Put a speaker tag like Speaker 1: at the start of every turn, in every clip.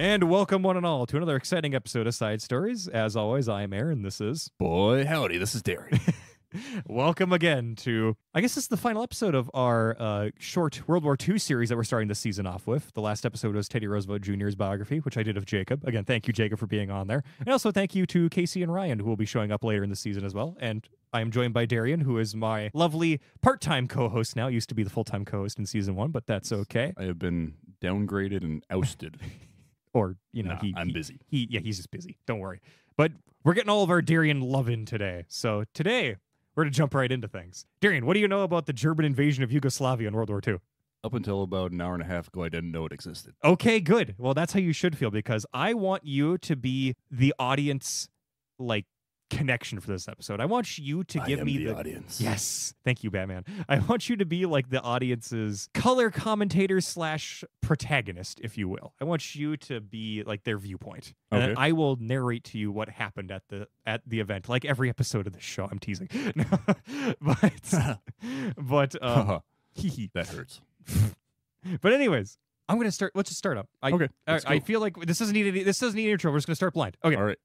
Speaker 1: And welcome one and all to another exciting episode of Side Stories. As always, I am Aaron. This is...
Speaker 2: Boy, howdy, this is Darian.
Speaker 1: Welcome again to... I guess this is the final episode of our short World War II series that we're starting this season off with. The last episode was Teddy Roosevelt Jr.'s biography, which I did of Jacob. Again, thank you, Jacob, for being on there. And also thank you to Casey and Ryan, who will be showing up later in the season as well. And I am joined by Darian, who is my lovely part-time co-host now. Used to be the full-time co-host in season 1, but that's okay.
Speaker 2: I have been downgraded and ousted.
Speaker 1: Or, you know,
Speaker 2: I'm busy.
Speaker 1: He's just busy. Don't worry. But we're getting all of our Darian love in today. So today, we're going to jump right into things. Darian, what do you know about the German invasion of Yugoslavia in World War II?
Speaker 2: Up until about an hour and a half ago, I didn't know it existed.
Speaker 1: Okay, good. Well, that's how you should feel, because I want you to be the audience, connection for this episode. I want you to give me the
Speaker 2: audience.
Speaker 1: Yes. Thank you, Batman. I want you to be like the audience's color commentator / protagonist, if you will. I want you to be like their viewpoint. And then I will narrate to you what happened at the event, like every episode of the show. I'm teasing. but
Speaker 2: that hurts.
Speaker 1: But anyways, I'm going to start. Let's just start up. I feel like this doesn't need an intro. We're just going to start blind. Okay.
Speaker 2: All right.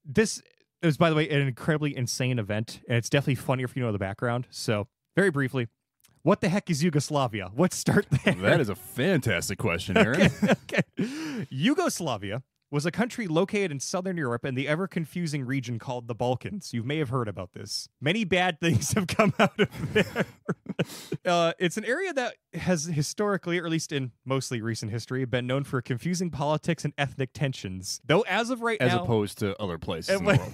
Speaker 1: It was, by the way, an incredibly insane event, and it's definitely funnier if you know the background. So, very briefly, what the heck is Yugoslavia? Let's start there.
Speaker 2: That is a fantastic question, Aaron.
Speaker 1: Okay. Yugoslavia was a country located in southern Europe in the ever-confusing region called the Balkans. You may have heard about this. Many bad things have come out of there. It's an area that has historically, or at least in mostly recent history, been known for confusing politics and ethnic tensions. Though as of right now...
Speaker 2: As opposed to other places in the world.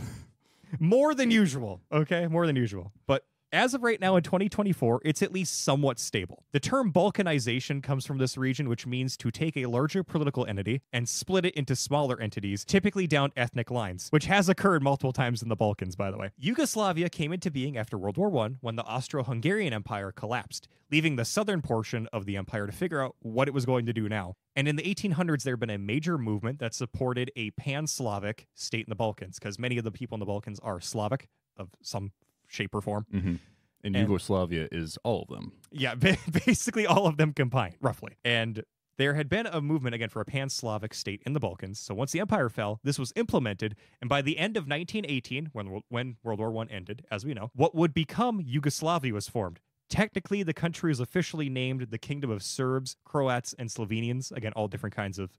Speaker 1: More than usual, okay? More than usual. But as of right now in 2024, it's at least somewhat stable. The term Balkanization comes from this region, which means to take a larger political entity and split it into smaller entities, typically down ethnic lines, which has occurred multiple times in the Balkans, by the way. Yugoslavia came into being after World War I when the Austro-Hungarian Empire collapsed, leaving the southern portion of the empire to figure out what it was going to do now. And in the 1800s, there had been a major movement that supported a pan-Slavic state in the Balkans, because many of the people in the Balkans are Slavic of some shape or form.
Speaker 2: Mm-hmm. And Yugoslavia is all of them.
Speaker 1: Yeah, basically all of them combined, roughly. And there had been a movement, again, for a pan-Slavic state in the Balkans. So once the empire fell, this was implemented. And by the end of 1918, when World War I ended, as we know, what would become Yugoslavia was formed. Technically, the country was officially named the Kingdom of Serbs, Croats, and Slovenians. Again, all different kinds of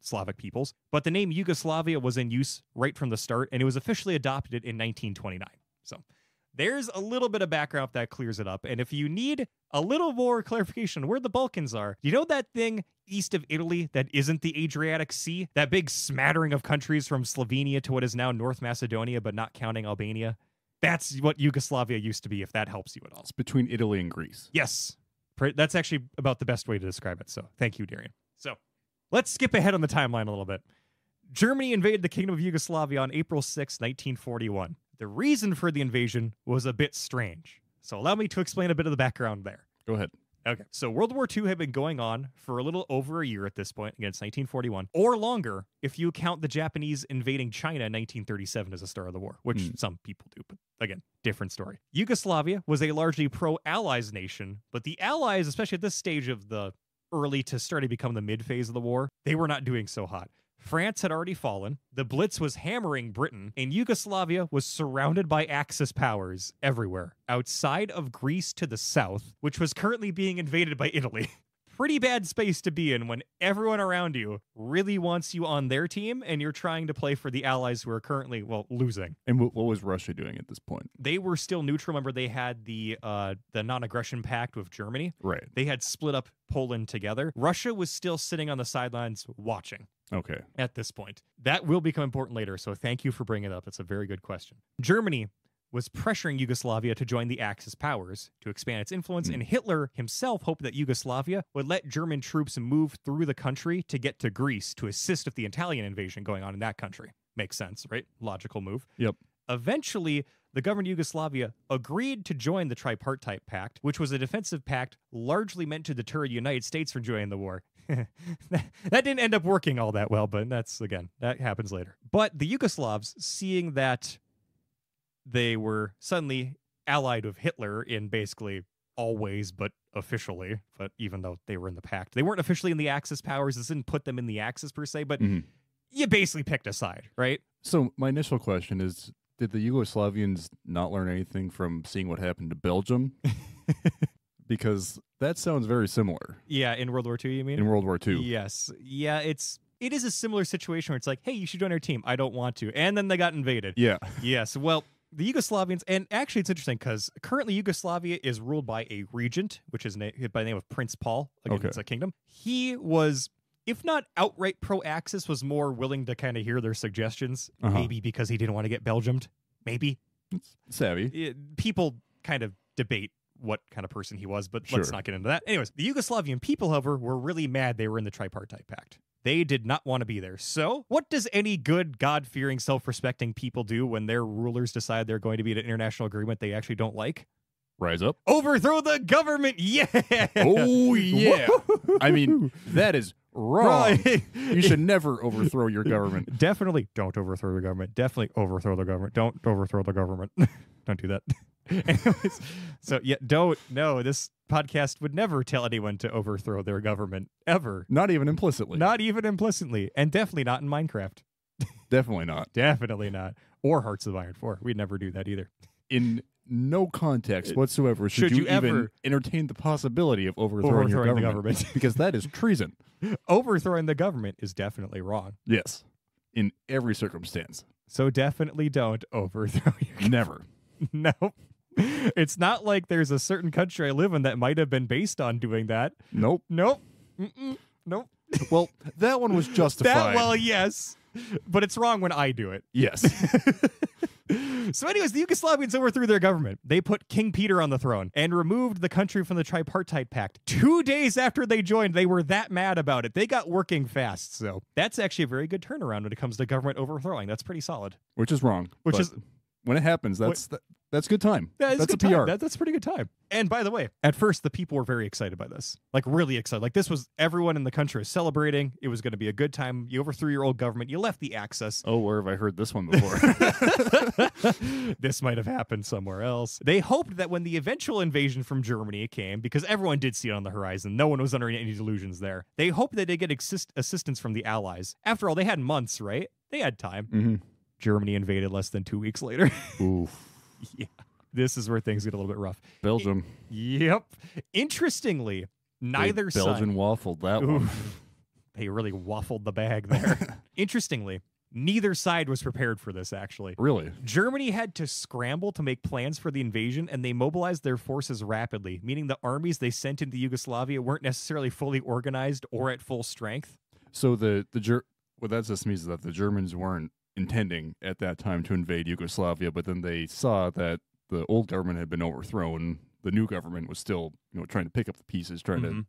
Speaker 1: Slavic peoples. But the name Yugoslavia was in use right from the start, and it was officially adopted in 1929. So there's a little bit of background if that clears it up. And if you need a little more clarification on where the Balkans are, you know that thing east of Italy that isn't the Adriatic Sea? That big smattering of countries from Slovenia to what is now North Macedonia, but not counting Albania? That's what Yugoslavia used to be, if that helps you at all.
Speaker 2: It's between Italy and Greece.
Speaker 1: Yes. That's actually about the best way to describe it. So thank you, Darian. So let's skip ahead on the timeline a little bit. Germany invaded the Kingdom of Yugoslavia on April 6, 1941. The reason for the invasion was a bit strange. So allow me to explain a bit of the background there.
Speaker 2: Go ahead.
Speaker 1: Okay, so World War II had been going on for a little over a year at this point, against 1941, or longer if you count the Japanese invading China in 1937 as the start of the war, which some people do, but again, different story. Yugoslavia was a largely pro-Allies nation, but the Allies, especially at this stage of the early to starting to become the mid-phase of the war, they were not doing so hot. France had already fallen, the Blitz was hammering Britain, and Yugoslavia was surrounded by Axis powers everywhere, outside of Greece to the south, which was currently being invaded by Italy. Pretty bad space to be in when everyone around you really wants you on their team, and you're trying to play for the allies who are currently, losing.
Speaker 2: And what was Russia doing at this point?
Speaker 1: They were still neutral. Remember, they had the non-aggression pact with Germany.
Speaker 2: Right.
Speaker 1: They had split up Poland together. Russia was still sitting on the sidelines watching.
Speaker 2: Okay.
Speaker 1: At this point. That will become important later, so thank you for bringing it up. It's a very good question. Germany was pressuring Yugoslavia to join the Axis powers to expand its influence, and Hitler himself hoped that Yugoslavia would let German troops move through the country to get to Greece to assist with the Italian invasion going on in that country. Makes sense, right? Logical move.
Speaker 2: Yep.
Speaker 1: Eventually, the government of Yugoslavia agreed to join the Tripartite Pact, which was a defensive pact largely meant to deter the United States from joining the war. That didn't end up working all that well, but that happens later. But the Yugoslavs, seeing that they were suddenly allied with Hitler in basically all ways but officially, but even though they were in the pact, they weren't officially in the Axis powers. This didn't put them in the Axis per se, but you basically picked a side, right?
Speaker 2: So my initial question is, did the Yugoslavians not learn anything from seeing what happened to Belgium? Because that sounds very similar.
Speaker 1: Yeah, in World War II, you mean?
Speaker 2: In World War II.
Speaker 1: Yes. Yeah, it is a similar situation where it's like, hey, you should join our team. I don't want to. And then they got invaded.
Speaker 2: Yeah.
Speaker 1: Yes. Well, the Yugoslavians, and actually it's interesting because currently Yugoslavia is ruled by a regent, which is by the name of Prince Paul. Again,
Speaker 2: Okay.
Speaker 1: It's a kingdom. He was, if not outright pro-Axis, was more willing to kind of hear their suggestions. Maybe because he didn't want to get Belgiumed. Maybe.
Speaker 2: It's savvy.
Speaker 1: People kind of debate what kind of person he was, but
Speaker 2: Sure.
Speaker 1: let's not get into that. Anyways, the Yugoslavian people, however, were really mad they were in the Tripartite Pact. They did not want to be there. So, what does any good, God-fearing, self-respecting people do when their rulers decide they're going to be at an international agreement they actually don't like?
Speaker 2: Rise up.
Speaker 1: Overthrow the government! Yeah!
Speaker 2: Oh, yeah. I mean, that is wrong.
Speaker 1: Right.
Speaker 2: You should never overthrow your government.
Speaker 1: Definitely don't overthrow the government. Definitely overthrow the government. Don't overthrow the government. Don't do that. Anyways, so yeah, this podcast would never tell anyone to overthrow their government, ever.
Speaker 2: Not even implicitly.
Speaker 1: Not even implicitly. And definitely not in Minecraft.
Speaker 2: Definitely not.
Speaker 1: Definitely not. Or Hearts of Iron 4. We'd never do that either.
Speaker 2: In no context whatsoever should you even
Speaker 1: ever
Speaker 2: entertain the possibility of overthrowing your
Speaker 1: the
Speaker 2: government.
Speaker 1: government.
Speaker 2: Because that is treason.
Speaker 1: Overthrowing the government is definitely wrong.
Speaker 2: Yes. In every circumstance.
Speaker 1: So definitely don't overthrow your
Speaker 2: Never.
Speaker 1: Nope. It's not like there's a certain country I live in that might have been based on doing that.
Speaker 2: Nope.
Speaker 1: Nope. Nope.
Speaker 2: Well, that one was justified.
Speaker 1: Yes. But it's wrong when I do it.
Speaker 2: Yes.
Speaker 1: So anyways, the Yugoslavians overthrew their government. They put King Peter on the throne and removed the country from the Tripartite Pact. 2 days after they joined, they were that mad about it. They got working fast. So that's actually a very good turnaround when it comes to government overthrowing. That's pretty solid.
Speaker 2: Which is wrong.
Speaker 1: Which
Speaker 2: but
Speaker 1: is...
Speaker 2: when it happens, that's good time.
Speaker 1: Yeah,
Speaker 2: that's a
Speaker 1: good
Speaker 2: PR.
Speaker 1: time. That's a pretty good time. And by the way, at first, the people were very excited by this. Like, really excited. Like, this was everyone in the country was celebrating. It was going to be a good time. You overthrew your old government. You left the Axis.
Speaker 2: Oh, where have I heard this one before?
Speaker 1: This might have happened somewhere else. They hoped that when the eventual invasion from Germany came, because everyone did see it on the horizon, no one was under any delusions there. They hoped that they'd get assistance from the Allies. After all, they had months, right? They had time.
Speaker 2: Mm-hmm.
Speaker 1: Germany invaded less than 2 weeks later.
Speaker 2: Oof.
Speaker 1: Yeah. This is where things get a little bit rough.
Speaker 2: Belgium.
Speaker 1: Yep. Interestingly, neither side.
Speaker 2: Belgian waffled that one.
Speaker 1: They really waffled the bag there. Interestingly, neither side was prepared for this, actually.
Speaker 2: Really?
Speaker 1: Germany had to scramble to make plans for the invasion, and they mobilized their forces rapidly, meaning the armies they sent into Yugoslavia weren't necessarily fully organized or at full strength.
Speaker 2: So what that just means is that the Germans weren't intending at that time to invade Yugoslavia, but then they saw that the old government had been overthrown. The new government was still, trying to pick up the pieces, trying to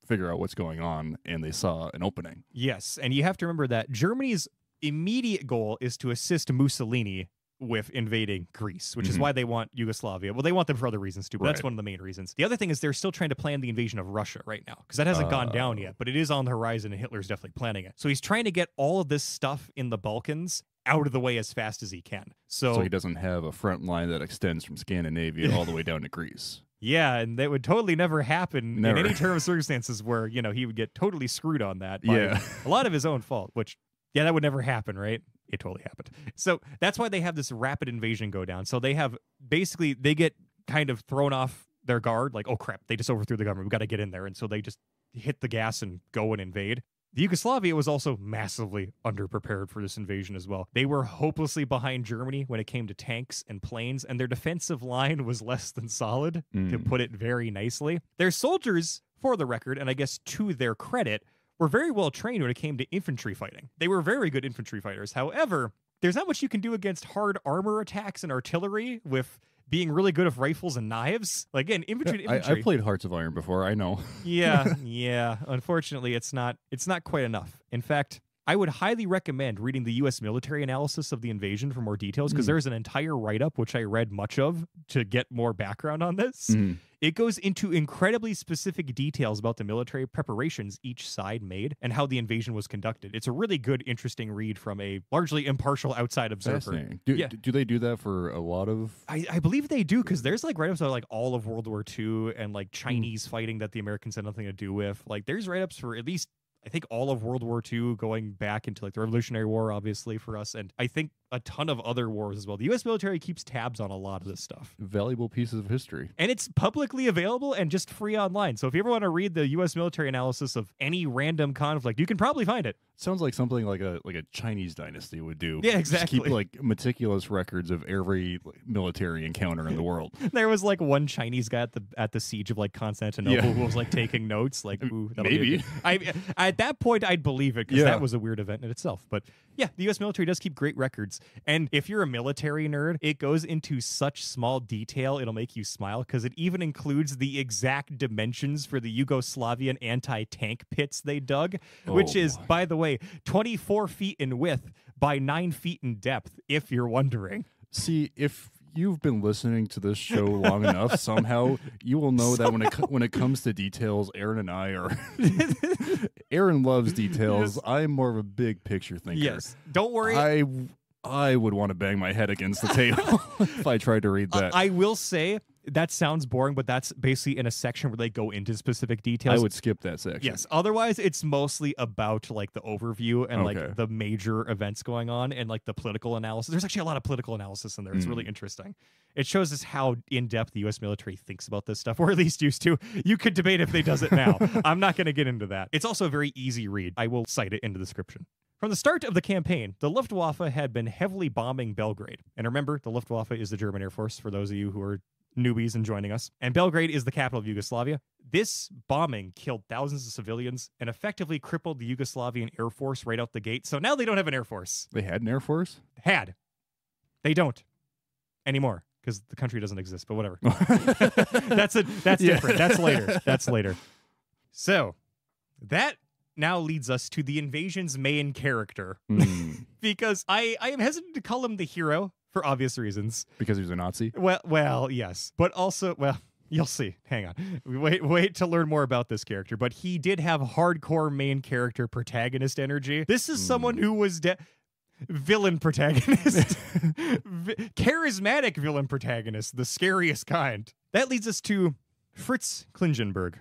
Speaker 2: figure out what's going on, and they saw an opening.
Speaker 1: Yes, and you have to remember that Germany's immediate goal is to assist Mussolini with invading Greece, which is why they want Yugoslavia. Well, they want them for other reasons too, but that's one of the main reasons. The other thing is they're still trying to plan the invasion of Russia right now, because that hasn't gone down yet, but it is on the horizon, and Hitler's definitely planning it. So he's trying to get all of this stuff in the Balkans out of the way as fast as he can. So
Speaker 2: he doesn't have a front line that extends from Scandinavia all the way down to Greece.
Speaker 1: Yeah, and that would totally never happen
Speaker 2: Never.
Speaker 1: in any term of circumstances where, he would get totally screwed on that by a lot of his own fault, which, that would never happen, right? It totally happened. So that's why they have this rapid invasion go down. So they get kind of thrown off their guard, like, oh crap, they just overthrew the government. We got to get in there. And so they just hit the gas and go and invade. The Yugoslavia was also massively underprepared for this invasion as well. They were hopelessly behind Germany when it came to tanks and planes, and their defensive line was less than solid, to put it very nicely. Their soldiers, for the record, and I guess to their credit, were very well trained when it came to infantry fighting. They were very good infantry fighters. However, there's not much you can do against hard armor attacks and artillery with being really good with rifles and knives. Like, again, infantry.
Speaker 2: I played Hearts of Iron before. I know.
Speaker 1: Yeah. Unfortunately, it's not quite enough. In fact, I would highly recommend reading the U.S. military analysis of the invasion for more details, because there's an entire write-up, which I read much of, to get more background on this. It goes into incredibly specific details about the military preparations each side made and how the invasion was conducted. It's a really good, interesting read from a largely impartial outside observer.
Speaker 2: Do they do that for a lot of...
Speaker 1: I believe they do, because there's like write-ups about like all of World War II and like Chinese fighting that the Americans had nothing to do with. Like, there's write-ups for at least I think all of World War II, going back into like the Revolutionary War, obviously for us, and I think a ton of other wars as well. The U.S. military keeps tabs on a lot of this stuff.
Speaker 2: Valuable pieces of history.
Speaker 1: And it's publicly available and just free online. So if you ever want to read the U.S. military analysis of any random conflict, you can probably find it.
Speaker 2: Sounds like something like a Chinese dynasty would do.
Speaker 1: Yeah, exactly.
Speaker 2: Just keep like meticulous records of every military encounter in the world.
Speaker 1: There was like one Chinese guy at the siege of like Constantinople who was like taking notes. Like, ooh,
Speaker 2: maybe.
Speaker 1: At that point, I'd believe it because that was a weird event in itself. But yeah, the U.S. military does keep great records. And if you're a military nerd, it goes into such small detail, it'll make you smile because it even includes the exact dimensions for the Yugoslavian anti-tank pits they dug, which is, by the way, 24 feet in width by 9 feet in depth, if you're wondering.
Speaker 2: See, if you've been listening to this show long enough, somehow you will know that when it comes to details, Aaron and I are... Aaron loves details. Yes. I'm more of a big picture thinker.
Speaker 1: Yes. Don't worry.
Speaker 2: I would want to bang my head against the table if I tried to read that.
Speaker 1: I will say that sounds boring, but that's basically in a section where they go into specific details.
Speaker 2: I would skip that section.
Speaker 1: Yes. Otherwise, it's mostly about like the overview and like the major events going on and like the political analysis. There's actually a lot of political analysis in there. It's really interesting. It shows us how in-depth the U.S. military thinks about this stuff, or at least used to. You could debate if they does it now. I'm not going to get into that. It's also a very easy read. I will cite it in the description. From the start of the campaign, the Luftwaffe had been heavily bombing Belgrade. And remember, the Luftwaffe is the German Air Force, for those of you who are newbies and joining us. And Belgrade is the capital of Yugoslavia. This bombing killed thousands of civilians and effectively crippled the Yugoslavian Air Force right out the gate. So now they don't have an Air Force.
Speaker 2: They had an Air Force?
Speaker 1: Had. They don't anymore because the country doesn't exist, but whatever. That's different. That's later. That's later. So that now leads us to the invasion's main character. Because I am hesitant to call him the hero for obvious reasons.
Speaker 2: Because he was a Nazi?
Speaker 1: Well, yes. But also, you'll see. Hang on. Wait to learn more about this character. But he did have hardcore main character protagonist energy. This is someone who was villain protagonist. Charismatic villain protagonist. The scariest kind. That leads us to Fritz Klingenberg.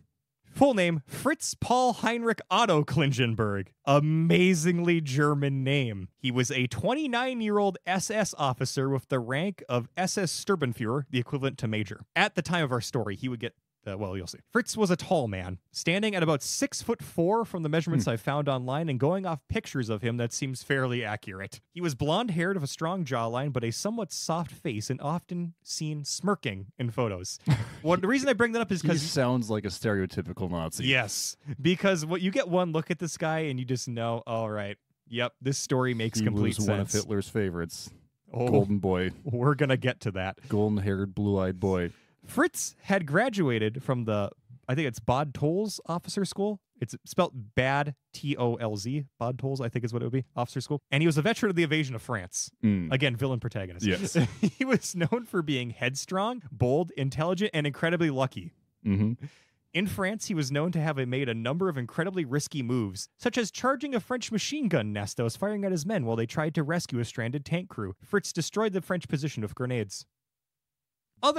Speaker 1: Full name, Fritz Paul Heinrich Otto Klingenberg. Amazingly German name. He was a 29-year-old SS officer with the rank of SS Sturmbannführer, the equivalent to major. At the time of our story, he would get you'll see. Fritz was a tall man, standing at about 6'4" from the measurements I found online and going off pictures of him that seems fairly accurate. He was blonde-haired with a strong jawline, but a somewhat soft face and often seen smirking in photos. The reason I bring that up is because...
Speaker 2: He sounds like a stereotypical Nazi.
Speaker 1: Yes, because you get one look at this guy and you just know, all right, yep, this story makes complete sense.
Speaker 2: He was one of Hitler's favorites. Golden boy.
Speaker 1: We're going to get to that.
Speaker 2: Golden-haired, blue-eyed boy.
Speaker 1: Fritz had graduated from the, I think it's Bad Tolz Officer School. It's spelled Bad, T-O-L-Z. Bad Tolz, I think is what it would be, Officer School. And he was a veteran of the invasion of France. Again, villain protagonist.
Speaker 2: Yes.
Speaker 1: He was known for being headstrong, bold, intelligent, and incredibly lucky. In France, he was known to have made a number of incredibly risky moves, such as charging a French machine gun nest that was firing at his men while they tried to rescue a stranded tank crew. Fritz destroyed the French position with grenades.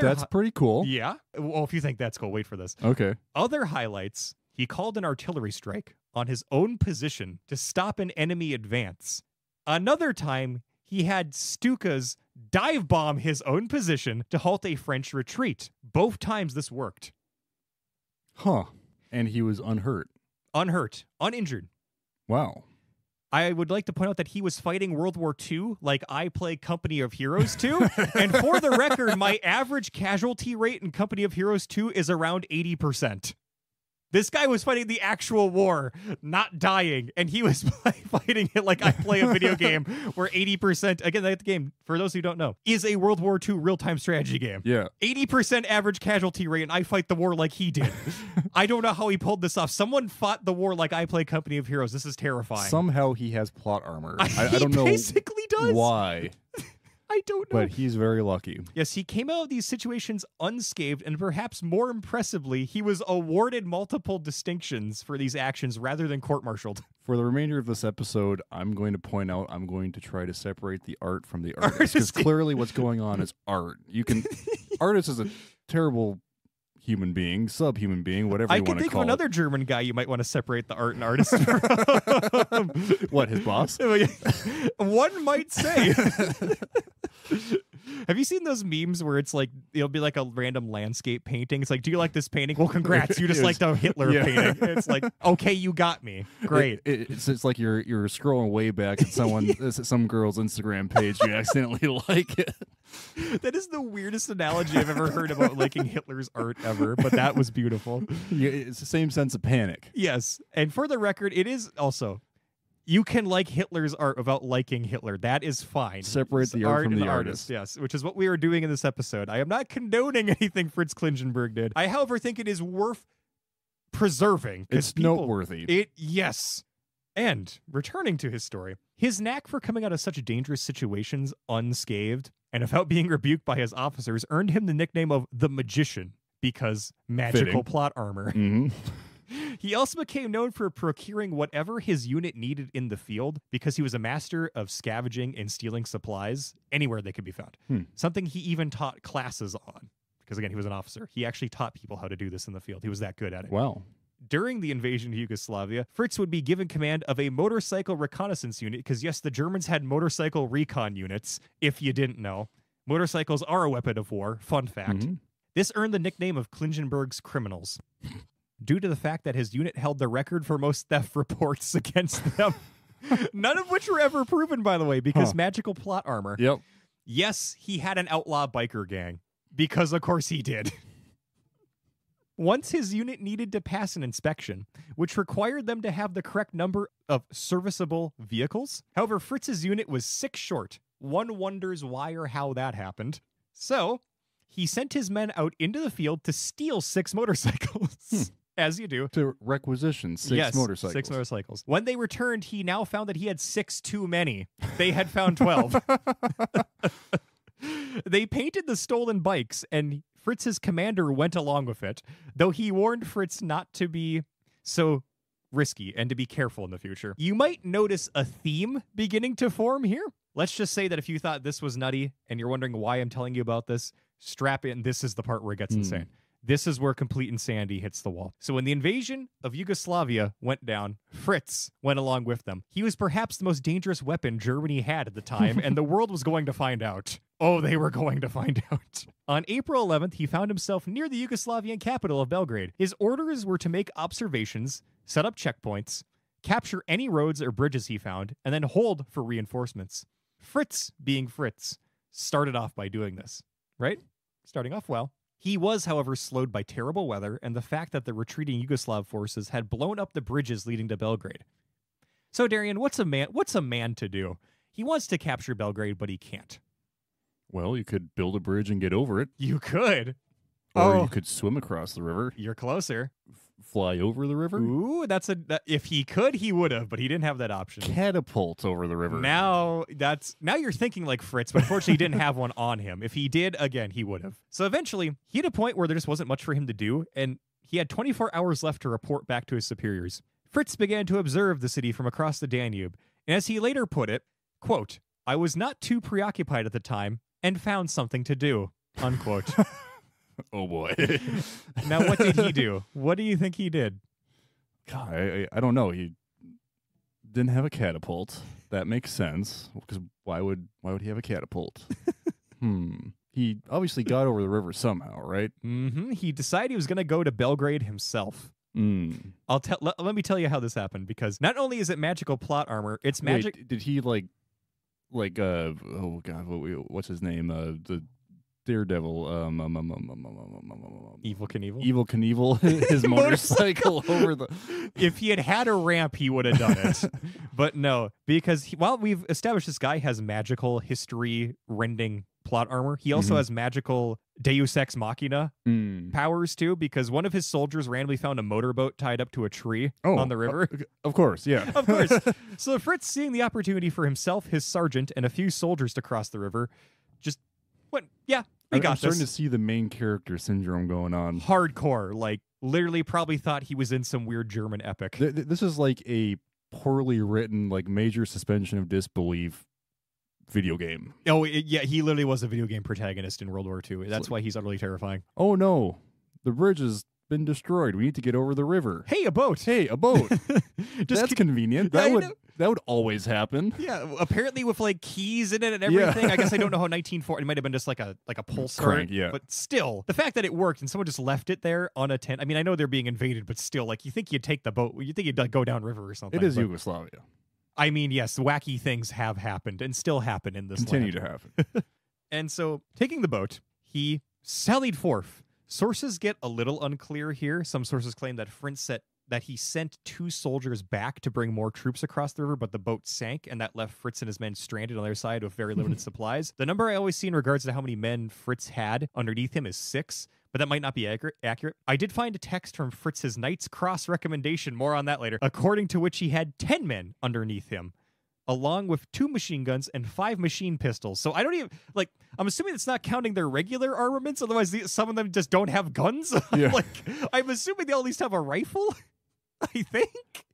Speaker 2: That's pretty cool.
Speaker 1: Yeah. Well, if you think that's cool, wait for this.
Speaker 2: Okay.
Speaker 1: Other highlights, he called an artillery strike on his own position to stop an enemy advance. Another time, he had Stukas dive bomb his own position to halt a French retreat. Both times this worked.
Speaker 2: Huh. And he was unhurt.
Speaker 1: Uninjured.
Speaker 2: Wow.
Speaker 1: I would like to point out that he was fighting World War II like I play Company of Heroes 2. And for the record, my average casualty rate in Company of Heroes 2 is around 80%. This guy was fighting the actual war, not dying, and he was fighting it like I play a video game where 80%, again, that game, for those who don't know, is a World War II real-time strategy game.
Speaker 2: Yeah.
Speaker 1: 80% average casualty rate, and I fight the war like he did. I don't know how he pulled this off. Someone fought the war like I play Company of Heroes. This is terrifying.
Speaker 2: Somehow he has plot armor. I don't know
Speaker 1: basically does.
Speaker 2: Why.
Speaker 1: I don't know.
Speaker 2: But he's very lucky.
Speaker 1: Yes, he came out of these situations unscathed, and perhaps more impressively, he was awarded multiple distinctions for these actions rather than court-martialed.
Speaker 2: For the remainder of this episode, I'm going to try to separate the art from the artist. Because clearly what's going on is art. Artist is a terrible human being, subhuman being, whatever
Speaker 1: I
Speaker 2: you
Speaker 1: can
Speaker 2: want to
Speaker 1: think
Speaker 2: call
Speaker 1: of another
Speaker 2: it.
Speaker 1: German guy you might want to separate the art and artist from.
Speaker 2: What, his boss?
Speaker 1: One might say. Have you seen those memes where it's like, it'll be like a random landscape painting? It's like, do you like this painting? Well, congrats. You just liked a Hitler painting. It's like, okay, you got me. Great.
Speaker 2: It's like you're scrolling way back at some girl's Instagram page. You accidentally like it.
Speaker 1: That is the weirdest analogy I've ever heard about liking Hitler's art ever, but that was beautiful.
Speaker 2: Yeah, it's the same sense of panic.
Speaker 1: Yes. And for the record, it is also, you can like Hitler's art without liking Hitler. That is fine.
Speaker 2: Separate the art from the artist.
Speaker 1: Yes, which is what we are doing in this episode. I am not condoning anything Fritz Klingenberg did. I, however, think it is worth preserving.
Speaker 2: It's noteworthy.
Speaker 1: Yes. And returning to his story, his knack for coming out of such dangerous situations unscathed and without being rebuked by his officers earned him the nickname of the Magician, because magical plot armor.
Speaker 2: Mm-hmm.
Speaker 1: He also became known for procuring whatever his unit needed in the field because he was a master of scavenging and stealing supplies anywhere they could be found. Something he even taught classes on, because again, he was an officer. He actually taught people how to do this in the field. He was that good at it.
Speaker 2: Wow.
Speaker 1: During the invasion of Yugoslavia, Fritz would be given command of a motorcycle reconnaissance unit because, yes, the Germans had motorcycle recon units, if you didn't know. Motorcycles are a weapon of war. Fun fact.
Speaker 2: Mm-hmm.
Speaker 1: This earned the nickname of Klingenberg's Criminals, due to the fact that his unit held the record for most theft reports against them. None of which were ever proven, by the way, because magical plot armor.
Speaker 2: Yep.
Speaker 1: Yes, he had an outlaw biker gang, because of course he did. Once his unit needed to pass an inspection, which required them to have the correct number of serviceable vehicles. However, Fritz's unit was 6 short. One wonders why or how that happened. So, he sent his men out into the field to steal 6 motorcycles. As you do.
Speaker 2: To requisition 6 motorcycles.
Speaker 1: 6 motorcycles. When they returned, he now found that he had 6 too many. They had found 12. They painted the stolen bikes, and Fritz's commander went along with it, though he warned Fritz not to be so risky and to be careful in the future. You might notice a theme beginning to form here. Let's just say that if you thought this was nutty and you're wondering why I'm telling you about this, strap in. This is the part where it gets insane. This is where complete insanity hits the wall. So when the invasion of Yugoslavia went down, Fritz went along with them. He was perhaps the most dangerous weapon Germany had at the time, and the world was going to find out. Oh, they were going to find out. On April 11th, he found himself near the Yugoslavian capital of Belgrade. His orders were to make observations, set up checkpoints, capture any roads or bridges he found, and then hold for reinforcements. Fritz, being Fritz, started off by doing this, right? Starting off well. He was, however, slowed by terrible weather and the fact that the retreating Yugoslav forces had blown up the bridges leading to Belgrade. So, Adrian, what's a man to do? He wants to capture Belgrade, but he can't.
Speaker 2: Well, you could build a bridge and get over it.
Speaker 1: You could.
Speaker 2: Or you could swim across the river.
Speaker 1: You're closer.
Speaker 2: Fly over the river.
Speaker 1: Ooh, if he could, he would have, but he didn't have that option.
Speaker 2: Catapult over the river.
Speaker 1: Now you're thinking like Fritz, but unfortunately he didn't have one on him. If he did, again, he would have. So eventually, he had a point where there just wasn't much for him to do, and he had 24 hours left to report back to his superiors. Fritz began to observe the city from across the Danube, and as he later put it, quote, "I was not too preoccupied at the time and found something to do," unquote.
Speaker 2: Oh boy.
Speaker 1: Now, what did he do? What do you think he did?
Speaker 2: God, I don't know. He didn't have a catapult. That makes sense. Because why would he have a catapult? He obviously got over the river somehow, right?
Speaker 1: Mm-hmm. He decided he was going to go to Belgrade himself. Let me tell you how this happened, because not only is it magical plot armor, it's magic.
Speaker 2: Wait, did he oh god, what's his name? The Daredevil,
Speaker 1: Evil Knievel?
Speaker 2: Evil Knievel, his motorcycle over the...
Speaker 1: If he had a ramp, he would have done it. But no, because while we've established this guy has magical history-rending plot armor, he also has magical Deus Ex Machina powers too, because one of his soldiers randomly found a motorboat tied up to a tree on the river.
Speaker 2: Of course, yeah.
Speaker 1: Of course. So Fritz, seeing the opportunity for himself, his sergeant, and a few soldiers to cross the river, just went, yeah, I'm
Speaker 2: starting to see the main character syndrome going on.
Speaker 1: Hardcore, like literally probably thought he was in some weird German epic.
Speaker 2: This is like a poorly written, like major suspension of disbelief video game.
Speaker 1: Oh, yeah, he literally was a video game protagonist in World War II. That's why he's utterly terrifying.
Speaker 2: Oh no, the bridge has been destroyed. We need to get over the river.
Speaker 1: Hey, a boat.
Speaker 2: Hey, a boat.
Speaker 1: Just
Speaker 2: That's convenient. That would always happen.
Speaker 1: Yeah, apparently with like keys in it and everything.
Speaker 2: Yeah.
Speaker 1: I guess I don't know how 1940. It might have been just like a pull start.
Speaker 2: Crank, yeah.
Speaker 1: But still, the fact that it worked and someone just left it there unattended. I mean, I know they're being invaded, but still, like you think you'd take the boat. You think you'd like go down river or something.
Speaker 2: It is
Speaker 1: but,
Speaker 2: Yugoslavia.
Speaker 1: I mean, yes, wacky things have happened and still happen in this
Speaker 2: Continue
Speaker 1: land.
Speaker 2: to happen.
Speaker 1: And so, taking the boat, he sallied forth. Sources get a little unclear here. Some sources claim that that he sent 2 soldiers back to bring more troops across the river, but the boat sank, and that left Fritz and his men stranded on their side with very limited supplies. The number I always see in regards to how many men Fritz had underneath him is 6, but that might not be accurate. I did find a text from Fritz's Knight's Cross recommendation, more on that later, according to which he had 10 men underneath him, along with 2 machine guns and 5 machine pistols. So I don't even, like, I'm assuming it's not counting their regular armaments, otherwise some of them just don't have guns.
Speaker 2: Yeah.
Speaker 1: Like, I'm assuming they'll at least have a rifle, I think.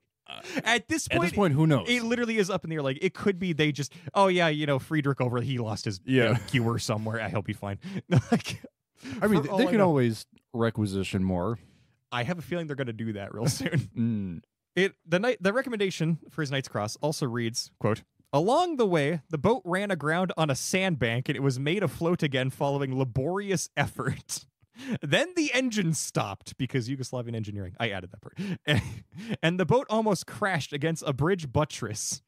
Speaker 1: At this point,
Speaker 2: who knows?
Speaker 1: It literally is up in the air. Like, it could be they just, oh yeah, Friedrich he lost his skewer somewhere. I hope he's fine. Like,
Speaker 2: I mean, they can always requisition more.
Speaker 1: I have a feeling they're going to do that real soon. The recommendation for his Knight's Cross also reads, quote, along the way, the boat ran aground on a sandbank and it was made afloat again following laborious effort. Then the engine stopped because Yugoslavian engineering. I added that part. And the boat almost crashed against a bridge buttress.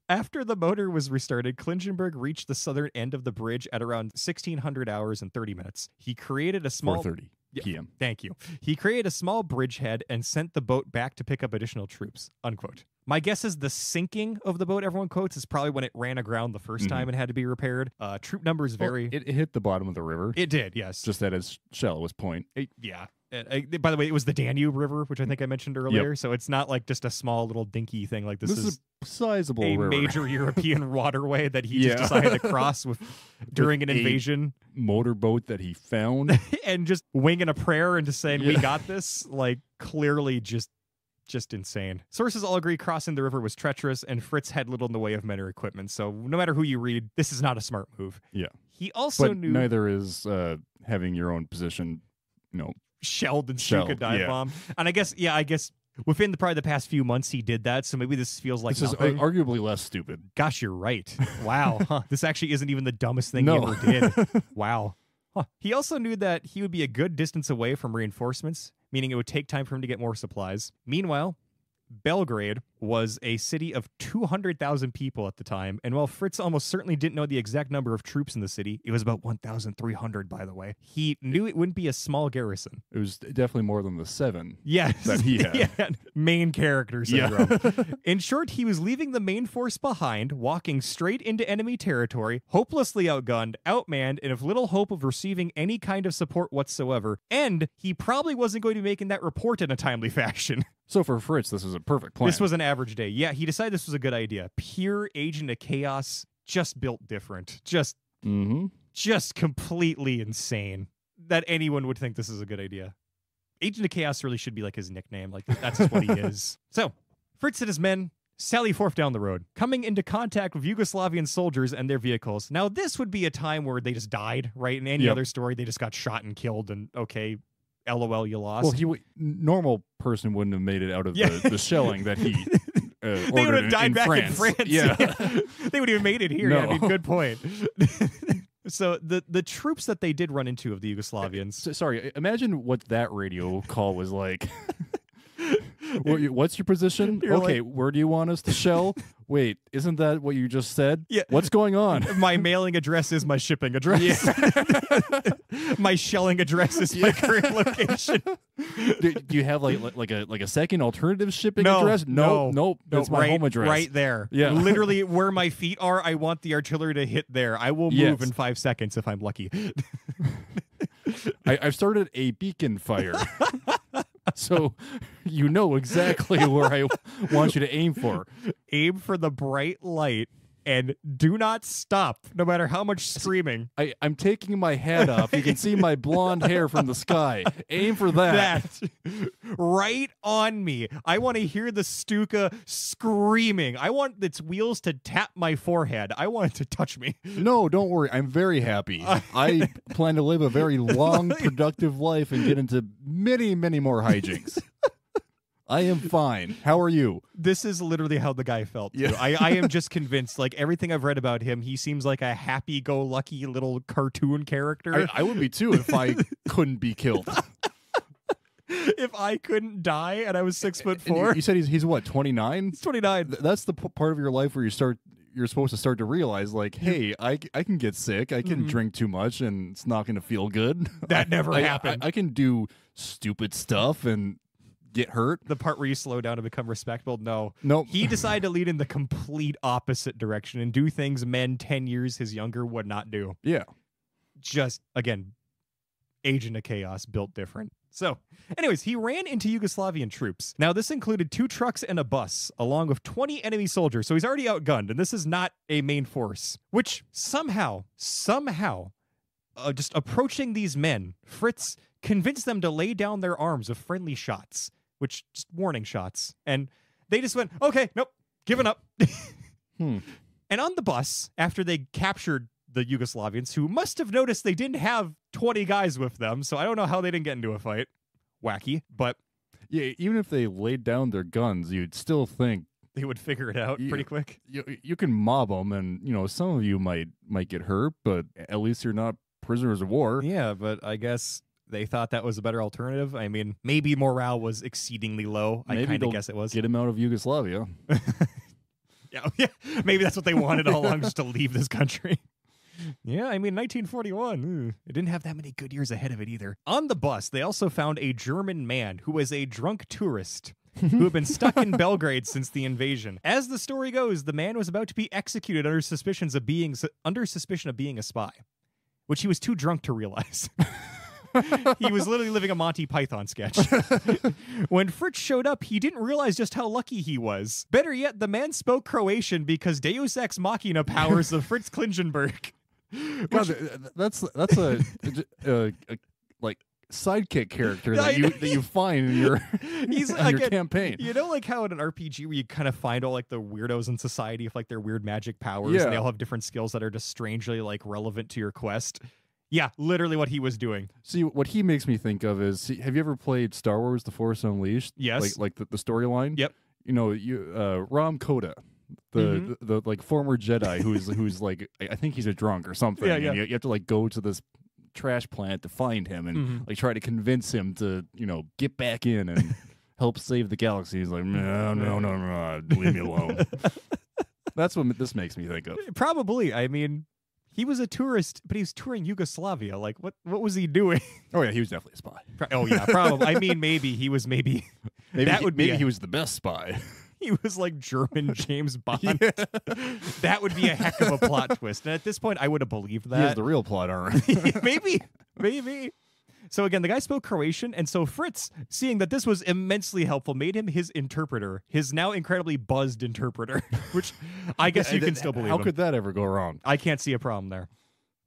Speaker 1: After the motor was restarted, Klingenberg reached the southern end of the bridge at around 1600 hours and 30 minutes. He created a small...
Speaker 2: 4:30 p.m.
Speaker 1: Thank you. He created a small bridgehead and sent the boat back to pick up additional troops, unquote. My guess is the sinking of the boat, everyone quotes, is probably when it ran aground the first time and had to be repaired. Troop numbers vary.
Speaker 2: It hit the bottom of the river.
Speaker 1: It did, yes.
Speaker 2: Just at its shallowest point.
Speaker 1: Yeah. By the way, it was the Danube River, which I think I mentioned earlier. Yep. So it's not like just a small little dinky thing. Like this is
Speaker 2: a sizable river.
Speaker 1: Major European waterway that he just decided to cross during an invasion.
Speaker 2: Motorboat that he found.
Speaker 1: And just winging a prayer and just saying, we got this. Like, clearly just insane. Sources all agree crossing the river was treacherous, and Fritz had little in the way of men or equipment. So no matter who you read, this is not a smart move.
Speaker 2: Yeah.
Speaker 1: He also knew...
Speaker 2: neither is having your own position,
Speaker 1: shelled and shoot a dive bomb. And I guess within probably the past few months he did that, so maybe this feels like
Speaker 2: this
Speaker 1: nothing.
Speaker 2: Is arguably less stupid.
Speaker 1: Gosh, you're right. Wow. Huh. This actually isn't even the dumbest thing he ever did. Wow. Huh. He also knew that he would be a good distance away from reinforcements, meaning it would take time for him to get more supplies. Meanwhile, Belgrade was a city of 200,000 people at the time, and while Fritz almost certainly didn't know the exact number of troops in the city, it was about 1,300, by the way, he knew it wouldn't be a small garrison.
Speaker 2: It was definitely more than the 7
Speaker 1: that
Speaker 2: he had.
Speaker 1: Yeah. Main character syndrome. In short, he was leaving the main force behind, walking straight into enemy territory, hopelessly outgunned, outmanned, and with little hope of receiving any kind of support whatsoever, and he probably wasn't going to be making that report in a timely fashion.
Speaker 2: So for Fritz, this was a perfect plan.
Speaker 1: This was an average day. Yeah, he decided this was a good idea. Pure agent of chaos, just built different. Just completely insane that anyone would think this is a good idea. Agent of Chaos really should be like his nickname. Like, that's just what he is. So, Fritz and his men sally forth down the road, coming into contact with Yugoslavian soldiers and their vehicles. Now, this would be a time where they just died, right? In any other story, they just got shot and killed, and okay, LOL, you lost.
Speaker 2: Well, normal person wouldn't have made it out of the shelling that he
Speaker 1: they would have died back in France.
Speaker 2: Yeah.
Speaker 1: They would have made it here.
Speaker 2: No.
Speaker 1: Yeah, I mean, good point. So the troops that they did run into of the Yugoslavians.
Speaker 2: Sorry, imagine what that radio call was like. What's your position? Okay, where do you want us to shell? Wait, isn't that what you just said?
Speaker 1: Yeah.
Speaker 2: What's going on?
Speaker 1: My mailing address is my shipping address. Yeah. My shelling address is my current location.
Speaker 2: Do you have like a second alternative shipping address? Nope. That's my home address.
Speaker 1: Right there.
Speaker 2: Yeah.
Speaker 1: Literally where my feet are, I want the artillery to hit there. I will move in 5 seconds if I'm lucky.
Speaker 2: I've started a beacon fire. So you know exactly where I want you to aim for.
Speaker 1: Aim for the bright light and do not stop, no matter how much screaming.
Speaker 2: I'm taking my hat off. You can see my blonde hair from the sky. Aim for that.
Speaker 1: Right on me. I want to hear the Stuka screaming. I want its wheels to tap my forehead. I want it to touch me.
Speaker 2: No, don't worry. I'm very happy. I plan to live a very long, productive life and get into many, many more hijinks. I am fine. How are you?
Speaker 1: This is literally how the guy felt. Too.
Speaker 2: Yeah.
Speaker 1: I am just convinced, like everything I've read about him, he seems like a happy-go-lucky little cartoon character.
Speaker 2: I would be too if I couldn't be killed.
Speaker 1: If I couldn't die and I was 6'4".
Speaker 2: You said he's what, 29?
Speaker 1: He's 29.
Speaker 2: That's the part of your life where you're supposed to start to realize, like, hey, I can get sick. I can drink too much and it's not going to feel good.
Speaker 1: That never happened.
Speaker 2: I can do stupid stuff and get hurt.
Speaker 1: The part where you slow down and become respectable? No.
Speaker 2: Nope.
Speaker 1: He decided to lead in the complete opposite direction and do things men 10 years his younger would not do.
Speaker 2: Yeah.
Speaker 1: Just, again, agent of chaos, built different. So, anyways, he ran into Yugoslavian troops. Now, this included 2 trucks and a bus, along with 20 enemy soldiers, so he's already outgunned, and this is not a main force. Which, somehow, just approaching these men, Fritz convinced them to lay down their arms with friendly shots, which, just warning shots. And they just went, okay, nope, giving up. And on the bus, after they captured the Yugoslavians, who must have noticed they didn't have 20 guys with them, so I don't know how they didn't get into a fight. Wacky, but...
Speaker 2: Yeah, even if they laid down their guns, you'd still think...
Speaker 1: They would figure it out pretty quick.
Speaker 2: You can mob them, and, some of you might get hurt, but at least you're not prisoners of war.
Speaker 1: Yeah, but I guess... They thought that was a better alternative. I mean, maybe morale was exceedingly low. I kind of guess it was.
Speaker 2: Get him out of Yugoslavia.
Speaker 1: Yeah, maybe that's what they wanted all along, just to leave this country. Yeah, I mean, 1941. It didn't have that many good years ahead of it either. On the bus, they also found a German man who was a drunk tourist who had been stuck in Belgrade since the invasion. As the story goes, the man was about to be executed under suspicion of being a spy, which he was too drunk to realize. He was literally living a Monty Python sketch. When Fritz showed up, he didn't realize just how lucky he was. Better yet, the man spoke Croatian because Deus Ex Machina powers of Fritz Klingenberg.
Speaker 2: God, that's a like sidekick character that you find in your your campaign.
Speaker 1: You know, like how in an RPG where you kind of find all like the weirdos in society with like their weird magic powers, and they all have different skills that are just strangely like relevant to your quest. Yeah, literally what he was doing.
Speaker 2: See, what he makes me think of is, have you ever played Star Wars: The Force Unleashed?
Speaker 1: Yes.
Speaker 2: Like the storyline.
Speaker 1: Yep.
Speaker 2: Ram Koda, the like former Jedi who's like, I think he's a drunk or something.
Speaker 1: Yeah.
Speaker 2: And you have to like go to this trash plant to find him and like try to convince him to get back in and help save the galaxy. He's like, no, leave me alone. That's what this makes me think of.
Speaker 1: Probably. I mean, he was a tourist, but he was touring Yugoslavia. Like, what was he doing?
Speaker 2: Oh, yeah, he was definitely a spy.
Speaker 1: Oh, yeah, probably. I mean, maybe he was maybe
Speaker 2: he was the best spy.
Speaker 1: He was like German James Bond.
Speaker 2: Yeah.
Speaker 1: That would be a heck of a plot twist. And at this point, I would have believed that.
Speaker 2: He has the real plot armor.
Speaker 1: Maybe. So again, the guy spoke Croatian, and so Fritz, seeing that this was immensely helpful, made him his interpreter, his now incredibly buzzed interpreter, which I guess you can still believe.
Speaker 2: How could that ever go wrong?
Speaker 1: I can't see a problem there.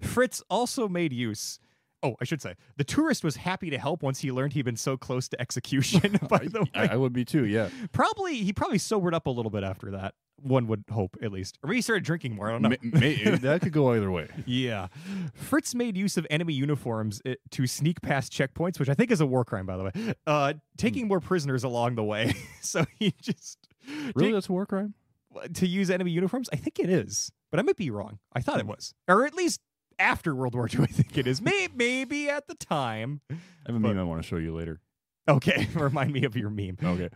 Speaker 1: Fritz also made use... Oh, I should say, the tourist was happy to help once he learned he'd been so close to execution, by the way.
Speaker 2: I would be too, yeah.
Speaker 1: He probably sobered up a little bit after that. One would hope, at least. Or maybe he started drinking more, I don't know.
Speaker 2: That could go either way.
Speaker 1: Yeah. Fritz made use of enemy uniforms to sneak past checkpoints, which I think is a war crime, by the way, taking more prisoners along the way. So he just...
Speaker 2: Really? That's a war crime?
Speaker 1: To use enemy uniforms? I think it is. But I might be wrong. I thought it was. Or at least... After World War II, I think it is. Maybe at the time.
Speaker 2: I have a meme I want to show you later.
Speaker 1: Okay, remind me of your meme.
Speaker 2: Okay.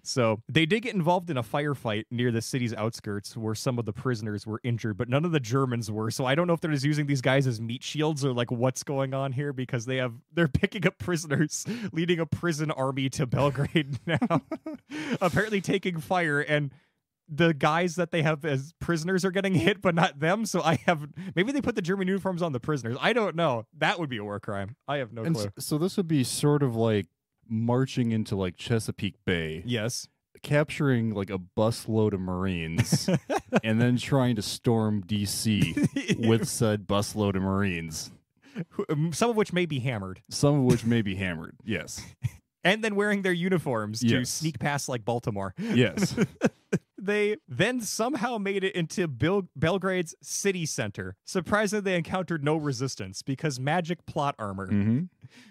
Speaker 1: So they did get involved in a firefight near the city's outskirts where some of the prisoners were injured, but none of the Germans were. So I don't know if they're just using these guys as meat shields or like what's going on here, because they're picking up prisoners, leading a prison army to Belgrade now. Apparently taking fire, and the guys that they have as prisoners are getting hit, but not them. So maybe they put the German uniforms on the prisoners. I don't know. That would be a war crime. I have no clue.
Speaker 2: So this would be sort of like marching into like Chesapeake Bay.
Speaker 1: Yes.
Speaker 2: capturing like a busload of Marines and then trying to storm DC with said busload of Marines.
Speaker 1: Some of which may be hammered.
Speaker 2: Some of which may be hammered, yes.
Speaker 1: And then wearing their uniforms to
Speaker 2: Yes.
Speaker 1: sneak past like Baltimore.
Speaker 2: Yes.
Speaker 1: They then somehow made it into Belgrade's city center. Surprisingly, they encountered no resistance because magic plot armor.
Speaker 2: Mm-hmm.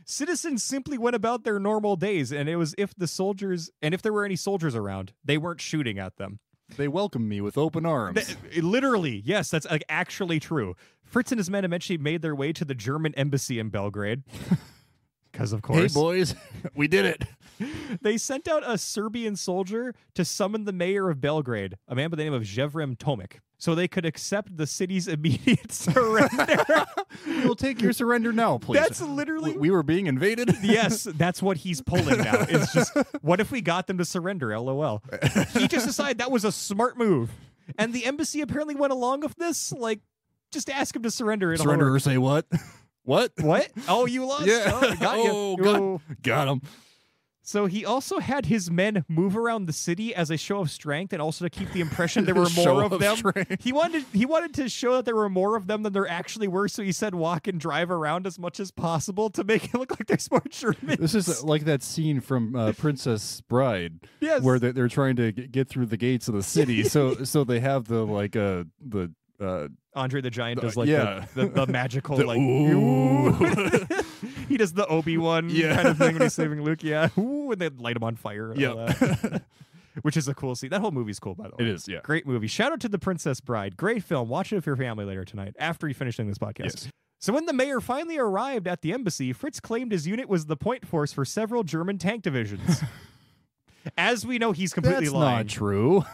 Speaker 1: Citizens simply went about their normal days, and it was if there were any soldiers around, they weren't shooting at them.
Speaker 2: They welcomed me with open arms.
Speaker 1: Literally, yes, that's like actually true. Fritz and his men eventually made their way to the German embassy in Belgrade. Because, of course.
Speaker 2: Hey, boys, we did it.
Speaker 1: They sent out a Serbian soldier to summon the mayor of Belgrade, a man by the name of Jevrem Tomic, so they could accept the city's immediate surrender.
Speaker 2: We'll take your surrender now, please.
Speaker 1: That's literally...
Speaker 2: We were being invaded?
Speaker 1: Yes, that's what he's pulling now. It's just, what if we got them to surrender, LOL? He just decided that was a smart move. And the embassy apparently went along with this. Like, just ask him to surrender.
Speaker 2: Surrender or say what? What?
Speaker 1: What? Oh, you lost?
Speaker 2: Yeah.
Speaker 1: Oh, got you.
Speaker 2: Oh, God. Got him.
Speaker 1: So he also had his men move around the city as a show of strength and also to keep the impression there were more of them. He wanted to show that there were more of them than there actually were, so he said walk and drive around as much as possible to make it look like there's more Germans.
Speaker 2: This is like that scene from Princess Bride,
Speaker 1: yes,
Speaker 2: where they're trying to get through the gates of the city. So they have the
Speaker 1: Andre the Giant does like
Speaker 2: yeah.
Speaker 1: the magical
Speaker 2: the,
Speaker 1: like
Speaker 2: ooh.
Speaker 1: He does the Obi-Wan kind of thing when he's saving Luke. Yeah, ooh, and they light him on fire.
Speaker 2: Yeah,
Speaker 1: which is a cool scene. That whole movie's cool, by the way.
Speaker 2: It is. Yeah,
Speaker 1: great movie. Shout out to The Princess Bride. Great film. Watch it with your family later tonight after you finish this podcast.
Speaker 2: Yes.
Speaker 1: So when the mayor finally arrived at the embassy, Fritz claimed his unit was the point force for several German tank divisions. As we know, he's completely lying.
Speaker 2: That's not true.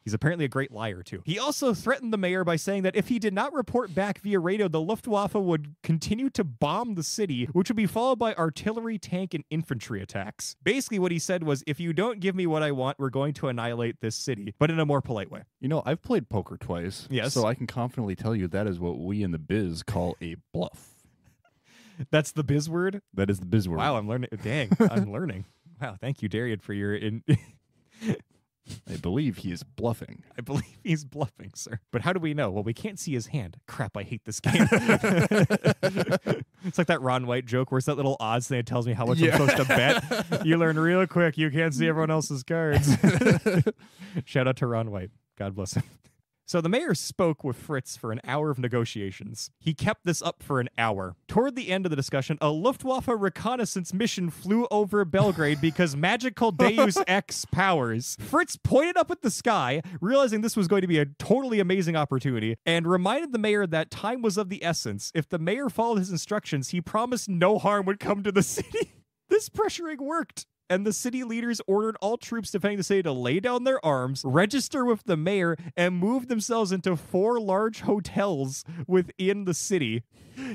Speaker 1: He's apparently a great liar, too. He also threatened the mayor by saying that if he did not report back via radio, the Luftwaffe would continue to bomb the city, which would be followed by artillery, tank, and infantry attacks. Basically, what he said was, if you don't give me what I want, we're going to annihilate this city, but in a more polite way.
Speaker 2: You know, I've played poker twice,
Speaker 1: yes,
Speaker 2: so I can confidently tell you that is what we in the biz call a bluff.
Speaker 1: That's the biz word?
Speaker 2: That is the biz word.
Speaker 1: Wow, I'm learning. Dang, I'm learning. Wow, thank you, Darian, for your...
Speaker 2: I believe he is bluffing.
Speaker 1: I believe he's bluffing, sir. But how do we know? Well, we can't see his hand. Crap, I hate this game. It's like that Ron White joke where it's that little odds thing that tells me how much I'm supposed to bet. You learn real quick. You can't see everyone else's cards. Shout out to Ron White. God bless him. So the mayor spoke with Fritz for an hour of negotiations. He kept this up for an hour. Toward the end of the discussion, a Luftwaffe reconnaissance mission flew over Belgrade because magical Deus Ex powers. Fritz pointed up at the sky, realizing this was going to be a totally amazing opportunity, and reminded the mayor that time was of the essence. If the mayor followed his instructions, he promised no harm would come to the city. This pressuring worked. And the city leaders ordered all troops defending the city to lay down their arms, register with the mayor, and move themselves into 4 large hotels within the city.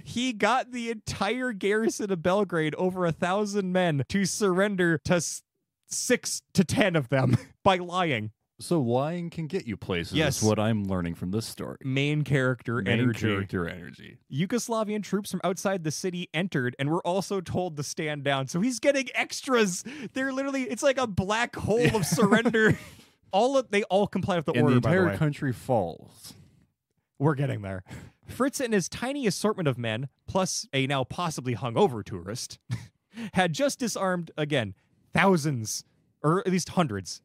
Speaker 1: He got the entire garrison of Belgrade, over 1,000 men, to surrender to 6 to 10 of them by lying.
Speaker 2: So lying can get you places.
Speaker 1: Yes.
Speaker 2: Is what I'm learning from this story.
Speaker 1: Main character energy. Yugoslavian troops from outside the city entered and were also told to stand down. So he's getting extras. They're literally, it's like a black hole of surrender. They all comply with the order, by the way.
Speaker 2: The entire country falls.
Speaker 1: We're getting there. Fritz and his tiny assortment of men, plus a now possibly hungover tourist, had just disarmed, again, thousands, or at least hundreds,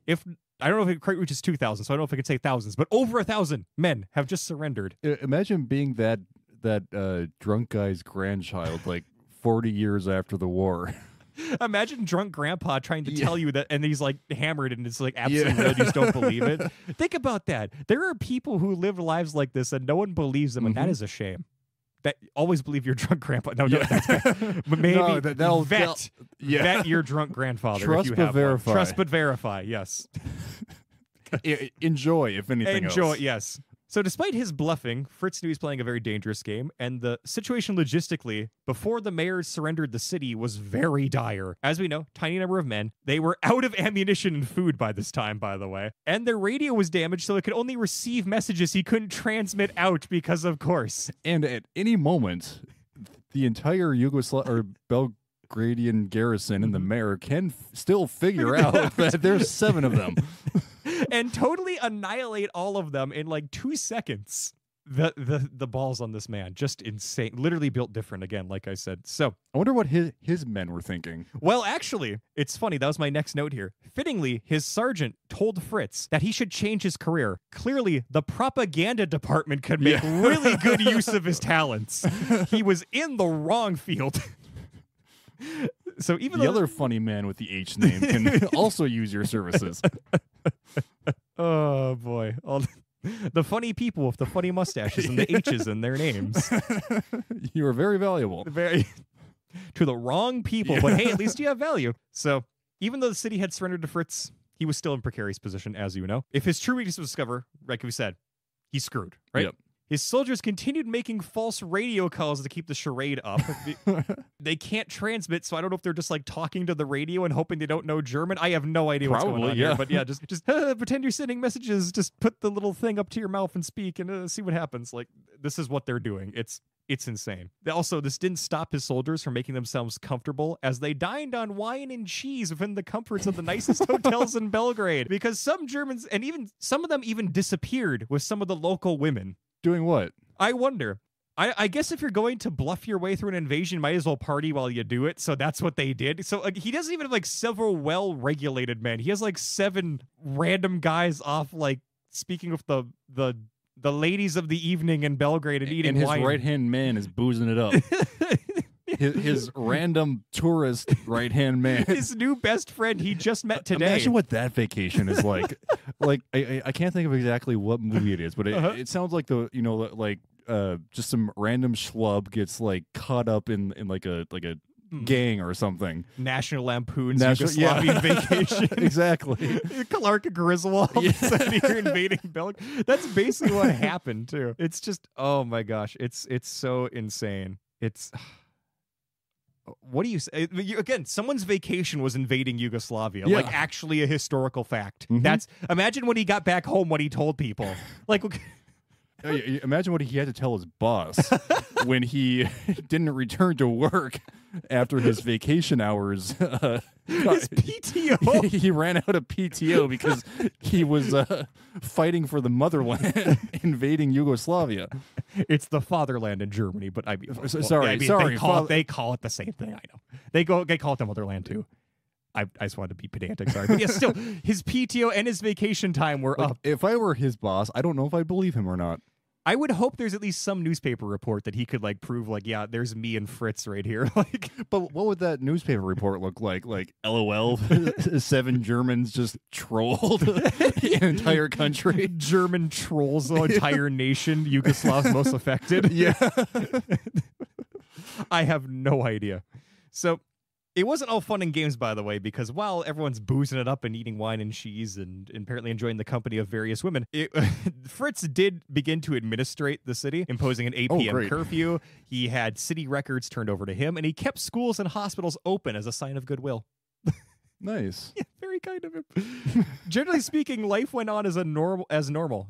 Speaker 1: I don't know if it quite reaches 2,000, so I don't know if I could say thousands, but over 1,000 men have just surrendered.
Speaker 2: Imagine being that drunk guy's grandchild, like 40 years after the war.
Speaker 1: Imagine drunk grandpa trying to tell you that, and he's like hammered, and it's like absolutely real. You just don't believe it. Think about that. There are people who live lives like this, and no one believes them, and that is a shame. That always believe your drunk grandpa. No, that's bad. But maybe vet your drunk grandfather.
Speaker 2: Trust
Speaker 1: if you
Speaker 2: but
Speaker 1: have
Speaker 2: verify.
Speaker 1: One. Trust but verify. Yes.
Speaker 2: Enjoy, if anything else.
Speaker 1: Enjoy, yes. So despite his bluffing, Fritz knew he's playing a very dangerous game, and the situation logistically, before the mayor surrendered the city, was very dire. As we know, tiny number of men. They were out of ammunition and food by this time, by the way. And their radio was damaged, so it could only receive messages he couldn't transmit out because, of course.
Speaker 2: And at any moment, the entire Belgrade Belgradian garrison and the mayor can still figure out that there's 7 of them.
Speaker 1: And totally annihilate all of them in like 2 seconds. The balls on this man, just insane. Literally built different again, like I said. So
Speaker 2: I wonder what his men were thinking.
Speaker 1: well, actually, it's funny. That was my next note here. Fittingly, his sergeant told Fritz that he should change his career. Clearly, the propaganda department could make really good use of his talents. He was in the wrong field. So even
Speaker 2: The
Speaker 1: though
Speaker 2: other funny man with the H name can also use your services.
Speaker 1: oh boy, all the funny people with the funny mustaches and the H's in their names.
Speaker 2: You are very valuable.
Speaker 1: Very to the wrong people, but hey, at least you have value. So even though the city had surrendered to Fritz, he was still in precarious position, as you know. If his true weakness was discovered, like we said, he's screwed, right?
Speaker 2: Yep.
Speaker 1: His soldiers continued making false radio calls to keep the charade up. They can't transmit, so I don't know if they're just like talking to the radio and hoping they don't know German. I have no idea what's going on here. But yeah, just pretend you're sending messages. Just put the little thing up to your mouth and speak and see what happens. Like, this is what they're doing. It's insane. Also, this didn't stop his soldiers from making themselves comfortable as they dined on wine and cheese within the comforts of the nicest hotels in Belgrade. Because some Germans, and even some of them even disappeared with some of the local women.
Speaker 2: Doing what?
Speaker 1: I wonder. I guess if you're going to bluff your way through an invasion, might as well party while you do it. So that's what they did. So he doesn't even have like several well-regulated men. He has like 7 random guys off, like speaking with the ladies of the evening in Belgrade and eating
Speaker 2: and
Speaker 1: wine.
Speaker 2: His right-hand man is boozing it up. his random tourist right-hand man.
Speaker 1: His new best friend he just met today.
Speaker 2: Imagine what that vacation is like. Like I can't think of exactly what movie it is, but it sounds like just some random schlub gets like caught up in like a gang or something.
Speaker 1: National Lampoon's Yugoslavian vacation.
Speaker 2: Exactly.
Speaker 1: Clark Griswold here invading Belgrade. That's basically what happened too. It's just, oh my gosh, it's so insane. It's what do you say? Again, someone's vacation was invading Yugoslavia.
Speaker 2: Yeah.
Speaker 1: Like actually a historical fact.
Speaker 2: Mm-hmm.
Speaker 1: That's imagine when he got back home what he told people. Like
Speaker 2: imagine what he had to tell his boss when he didn't return to work after his vacation hours.
Speaker 1: His PTO.
Speaker 2: He ran out of PTO because he was fighting for the motherland, invading Yugoslavia.
Speaker 1: It's the fatherland in Germany, but I mean,
Speaker 2: sorry.
Speaker 1: They call it the same thing. I know they call it the motherland too. I just wanted to be pedantic, sorry, but yeah, still his PTO and his vacation time were up.
Speaker 2: If I were his boss, I don't know if I believe him or not.
Speaker 1: I would hope there's at least some newspaper report that he could like prove like, yeah, there's me and Fritz right here. Like,
Speaker 2: but what would that newspaper report look like? Like, LOL, 7 Germans just trolled the entire country.
Speaker 1: German trolls the entire nation. Yugoslavs most affected.
Speaker 2: Yeah.
Speaker 1: I have no idea. So it wasn't all fun and games, by the way, because while everyone's boozing it up and eating wine and cheese and apparently enjoying the company of various women, Fritz did begin to administrate the city, imposing an 8 p.m. curfew. He had city records turned over to him, and he kept schools and hospitals open as a sign of goodwill.
Speaker 2: Nice.
Speaker 1: Yeah, very kind of him. Generally speaking, life went on as normal.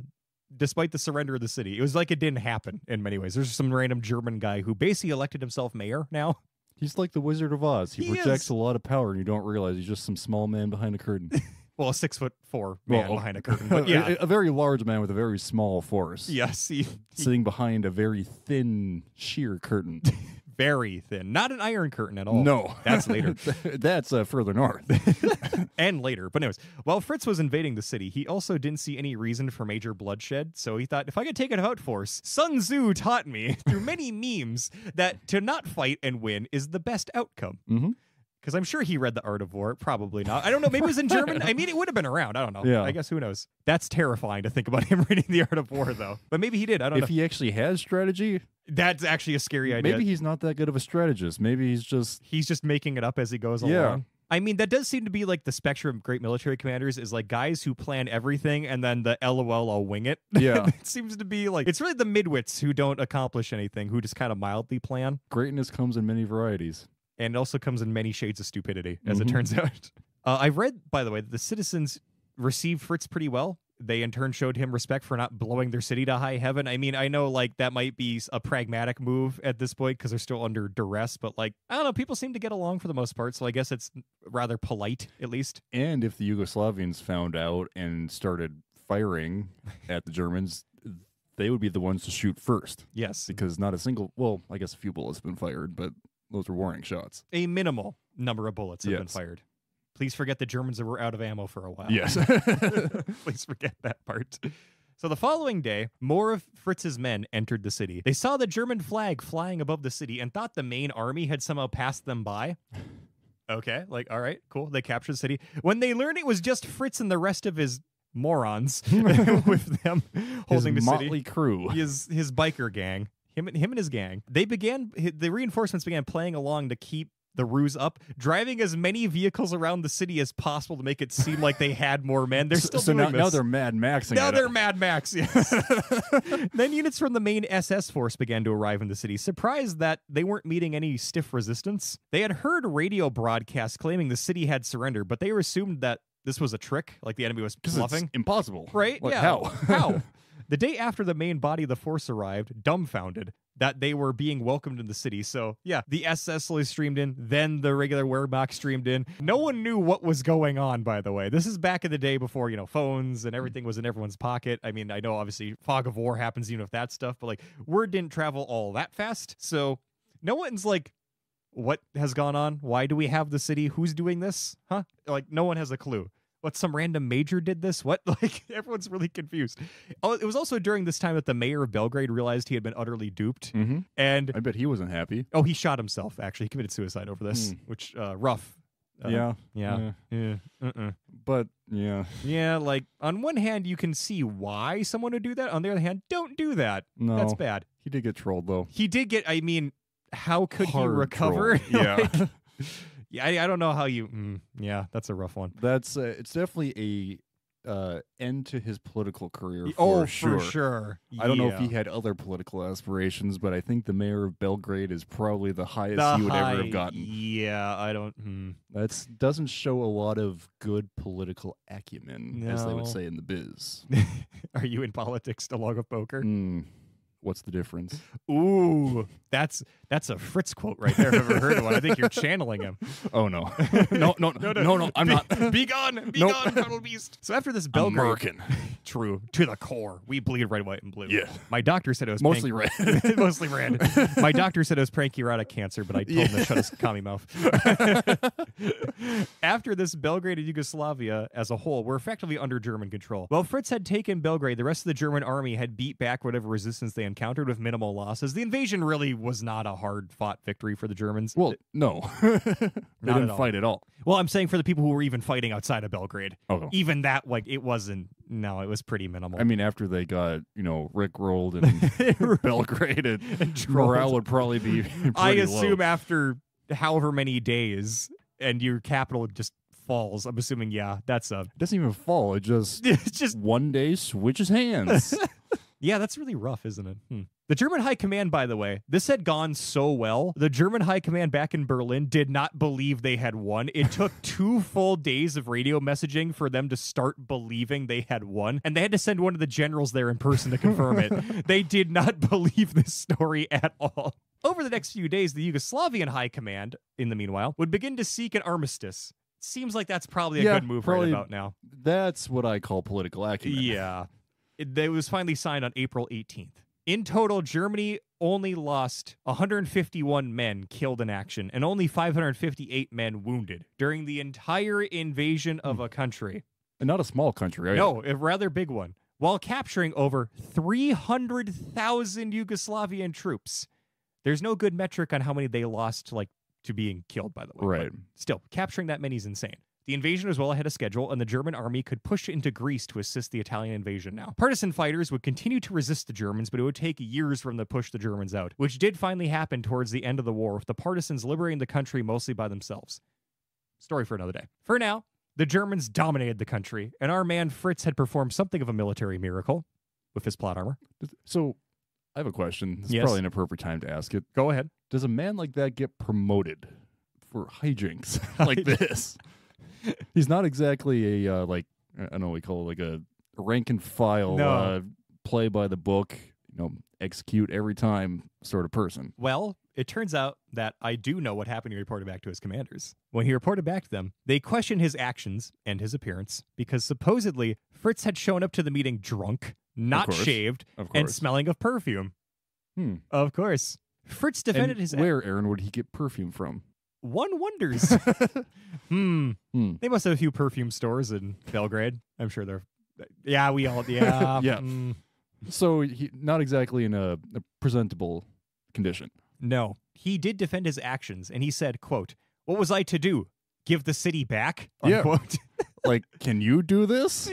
Speaker 1: Despite the surrender of the city. It was like it didn't happen in many ways. There's some random German guy who basically elected himself mayor now.
Speaker 2: He's like the Wizard of Oz. He projects a lot of power, and you don't realize he's just some small man behind a curtain.
Speaker 1: Well, a 6'4" man behind a curtain. But yeah,
Speaker 2: a very large man with a very small force.
Speaker 1: Yes,
Speaker 2: sitting behind a very thin, sheer curtain.
Speaker 1: Very thin, not an iron curtain at all.
Speaker 2: No,
Speaker 1: that's later.
Speaker 2: That's further north,
Speaker 1: and later. But anyways, while Fritz was invading the city, he also didn't see any reason for major bloodshed. So he thought, if I could take it out force, Sun Tzu taught me through many memes that to not fight and win is the best outcome.
Speaker 2: Mm-hmm.
Speaker 1: Because I'm sure he read The Art of War. Probably not. I don't know. Maybe it was in German. I mean, it would have been around. I don't know.
Speaker 2: Yeah.
Speaker 1: I guess who knows? That's terrifying to think about him reading The Art of War, though. But maybe he did. I don't know.
Speaker 2: If he actually has strategy,
Speaker 1: that's actually a scary idea.
Speaker 2: Maybe he's not that good of a strategist. Maybe he's just
Speaker 1: making it up as he goes along. I mean, that does seem to be like the spectrum of great military commanders is like guys who plan everything and then the LOL, I'll wing it.
Speaker 2: Yeah.
Speaker 1: It seems to be like, it's really the midwits who don't accomplish anything, who just kind of mildly plan.
Speaker 2: Greatness comes in many varieties.
Speaker 1: And it also comes in many shades of stupidity, as it turns out. I've read, by the way, that the citizens received Fritz pretty well. they in turn showed him respect for not blowing their city to high heaven. I mean, I know like that might be a pragmatic move at this point because they're still under duress, but like, I don't know, people seem to get along for the most part, so I guess it's rather polite, at least.
Speaker 2: And if the Yugoslavians found out and started firing at the Germans, they would be the ones to shoot first.
Speaker 1: Yes.
Speaker 2: Because not a single, well, I guess a few bullets have been fired, but those were warning shots.
Speaker 1: A minimal number of bullets have been fired. Please forget the Germans were out of ammo for a while.
Speaker 2: Yes.
Speaker 1: Please forget that part. So the following day, more of Fritz's men entered the city. They saw the German flag flying above the city and thought the main army had somehow passed them by. Okay, like, all right, cool. They captured the city. When they learned it was just Fritz and the rest of his morons with them holding
Speaker 2: his
Speaker 1: the
Speaker 2: motley
Speaker 1: city.
Speaker 2: crew.
Speaker 1: His biker gang. Him and his gang. The reinforcements began playing along to keep the ruse up, driving as many vehicles around the city as possible to make it seem like they had more men. They're still doing this.
Speaker 2: Now they're Mad Maxing.
Speaker 1: Now they're Mad Max, yes. Then units from the main SS force began to arrive in the city, surprised that they weren't meeting any stiff resistance. They had heard radio broadcasts claiming the city had surrendered, but they assumed that this was a trick, like the enemy was bluffing.
Speaker 2: It's impossible.
Speaker 1: Right?
Speaker 2: Like,
Speaker 1: yeah. How? The day after the main body of the force arrived, dumbfounded that they were being welcomed in the city. So, yeah, the SS slowly streamed in, then the regular Wehrmacht streamed in. No one knew what was going on, by the way. This is back in the day before, phones and everything was in everyone's pocket. I mean, I know, obviously, fog of war happens even with that stuff, but, like, word didn't travel all that fast. So, no one's like, what has gone on? Why do we have the city? Who's doing this? Huh? Like, no one has a clue. What, some random major did this? What? Like, everyone's really confused. Oh, it was also during this time that the mayor of Belgrade realized he had been utterly duped.
Speaker 2: Mm-hmm.
Speaker 1: And
Speaker 2: I bet he wasn't happy.
Speaker 1: Oh, he shot himself, actually. He committed suicide over this, which, rough.
Speaker 2: Yeah. But, yeah.
Speaker 1: Yeah, like, on one hand, you can see why someone would do that. On the other hand, don't do that.
Speaker 2: No.
Speaker 1: That's bad.
Speaker 2: He did get trolled, though.
Speaker 1: He did get, I mean, how could he
Speaker 2: Hard
Speaker 1: recover?
Speaker 2: troll. Yeah.
Speaker 1: Like, yeah, I don't know how you... yeah, that's a rough one.
Speaker 2: That's it's definitely a end to his political career.
Speaker 1: For
Speaker 2: sure.
Speaker 1: sure.
Speaker 2: I don't know if he had other political aspirations, but I think the mayor of Belgrade is probably the highest he would ever have gotten.
Speaker 1: Yeah, I don't...
Speaker 2: That doesn't show a lot of good political acumen, as they would
Speaker 1: No.
Speaker 2: say in the biz.
Speaker 1: Are you in politics along with poker?
Speaker 2: What's the difference?
Speaker 1: Ooh, that's a Fritz quote right there. I've ever heard of one. I think you're channeling him.
Speaker 2: Oh no, no! I'm not.
Speaker 1: Be gone, feral beast. So after this Belgrade,
Speaker 2: American,
Speaker 1: true to the core, we bleed red, white, and blue.
Speaker 2: Yeah.
Speaker 1: My doctor said it was
Speaker 2: mostly red.
Speaker 1: Mostly red. My doctor said it was pancreatic cancer, but I told him to shut his commie mouth. After this, Belgrade and Yugoslavia as a whole were effectively under German control. While Fritz had taken Belgrade, the rest of the German army had beat back whatever resistance they encountered with minimal losses. The invasion really was not a hard-fought victory for the Germans.
Speaker 2: Well, no, they didn't fight at all.
Speaker 1: Well, I'm saying for the people who were even fighting outside of Belgrade.
Speaker 2: Oh.
Speaker 1: Even that, like, it wasn't... No, it was pretty minimal.
Speaker 2: I mean, after they got, rickrolled in Belgrade, and morale would probably be pretty
Speaker 1: I assume
Speaker 2: low.
Speaker 1: after however many days and your capital just falls, I'm assuming, that's a...
Speaker 2: It doesn't even fall. It just...
Speaker 1: It's just...
Speaker 2: one day switches hands.
Speaker 1: Yeah, that's really rough, isn't it? The German High Command, by the way, this had gone so well. The German High Command back in Berlin did not believe they had won. It took 2 full days of radio messaging for them to start believing they had won. And they had to send one of the generals there in person to confirm it. They did not believe this story at all. Over the next few days, the Yugoslavian High Command, in the meanwhile, would begin to seek an armistice. Seems like that's probably a good move right about now.
Speaker 2: That's what I call political acumen.
Speaker 1: Yeah. It was finally signed on April 18th. In total, Germany only lost 151 men killed in action and only 558 men wounded during the entire invasion of a country.
Speaker 2: And not a small country, right?
Speaker 1: No, a rather big one. While capturing over 300,000 Yugoslavian troops. There's no good metric on how many they lost to being killed, by the way.
Speaker 2: Right.
Speaker 1: But still, capturing that many is insane. The invasion was well ahead of schedule, and the German army could push into Greece to assist the Italian invasion now. Partisan fighters would continue to resist the Germans, but it would take years for them to push the Germans out, which did finally happen towards the end of the war, with the partisans liberating the country mostly by themselves. Story for another day. For now, the Germans dominated the country, and our man Fritz had performed something of a military miracle with his plot armor.
Speaker 2: So, I have a question. This is
Speaker 1: Yes.
Speaker 2: probably an appropriate time to ask it.
Speaker 1: Go ahead.
Speaker 2: Does a man like that get promoted for hijinks like this? He's not exactly a, I don't know what we call it, like a rank and file,
Speaker 1: No.
Speaker 2: play by the book, execute every time sort of person.
Speaker 1: Well, it turns out that I do know what happened. He reported back to his commanders. When he reported back to them, they questioned his actions and his appearance because supposedly Fritz had shown up to the meeting drunk, not shaved, and smelling of perfume. Of course. Fritz defended his...
Speaker 2: Where, Aaron, would he get perfume from?
Speaker 1: One wonders. They must have a few perfume stores in Belgrade. I'm sure they're... Yeah, we all... Yeah.
Speaker 2: Yeah. So, not exactly in a presentable condition.
Speaker 1: No. He did defend his actions, and he said, quote, "What was I to do? Give the city back?" Unquote.
Speaker 2: Yeah. Like, can you do this?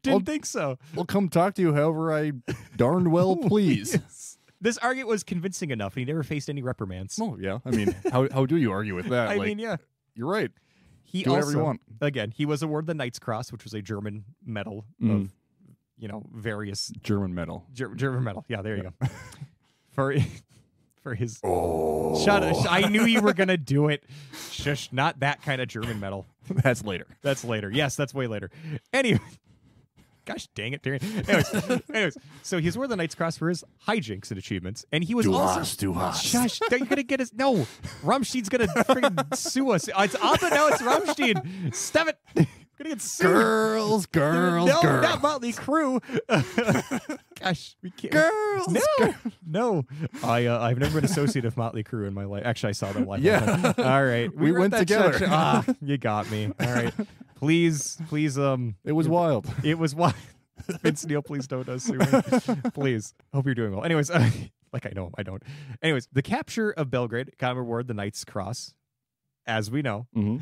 Speaker 1: Didn't think so.
Speaker 2: I'll come talk to you however I darn well please.
Speaker 1: Yes. This argument was convincing enough, and he never faced any reprimands.
Speaker 2: Oh, yeah. I mean, how do you argue with that?
Speaker 1: I mean, yeah.
Speaker 2: You're right.
Speaker 1: He
Speaker 2: do whatever you want.
Speaker 1: Again, he was awarded the Knight's Cross, which was a German medal of, various...
Speaker 2: German medal.
Speaker 1: German medal. Yeah, there you go. For his... Oh. Shut up. I knew you were going to do it. Shush, not that kind of German medal.
Speaker 2: That's later.
Speaker 1: That's later. Yes, that's way later. Anyway... Gosh dang it, Adrian. Anyways, so he's awarded the Knight's Cross for his hijinks and achievements, and he was
Speaker 2: Du hast.
Speaker 1: Shush! You're gonna get us. No, Rammstein's gonna freaking sue us. It's Otto now. It's Rammstein. Stop it. We're gonna get sued.
Speaker 2: Girls.
Speaker 1: No, not Motley Crue. Gosh, we can't.
Speaker 2: Girls.
Speaker 1: No. I've never been associated with Motley Crue in my life. Actually, I saw them live.
Speaker 2: Yeah.
Speaker 1: All right,
Speaker 2: we went together.
Speaker 1: You got me. All right. Please.
Speaker 2: It was wild.
Speaker 1: It was wild. Vince Neil, please don't sue me. Please. Hope you're doing well. Anyways, like I know him, I don't. Anyways, the capture of Belgrade got him awarded the Knight's Cross, as we know.
Speaker 2: Mm-hmm.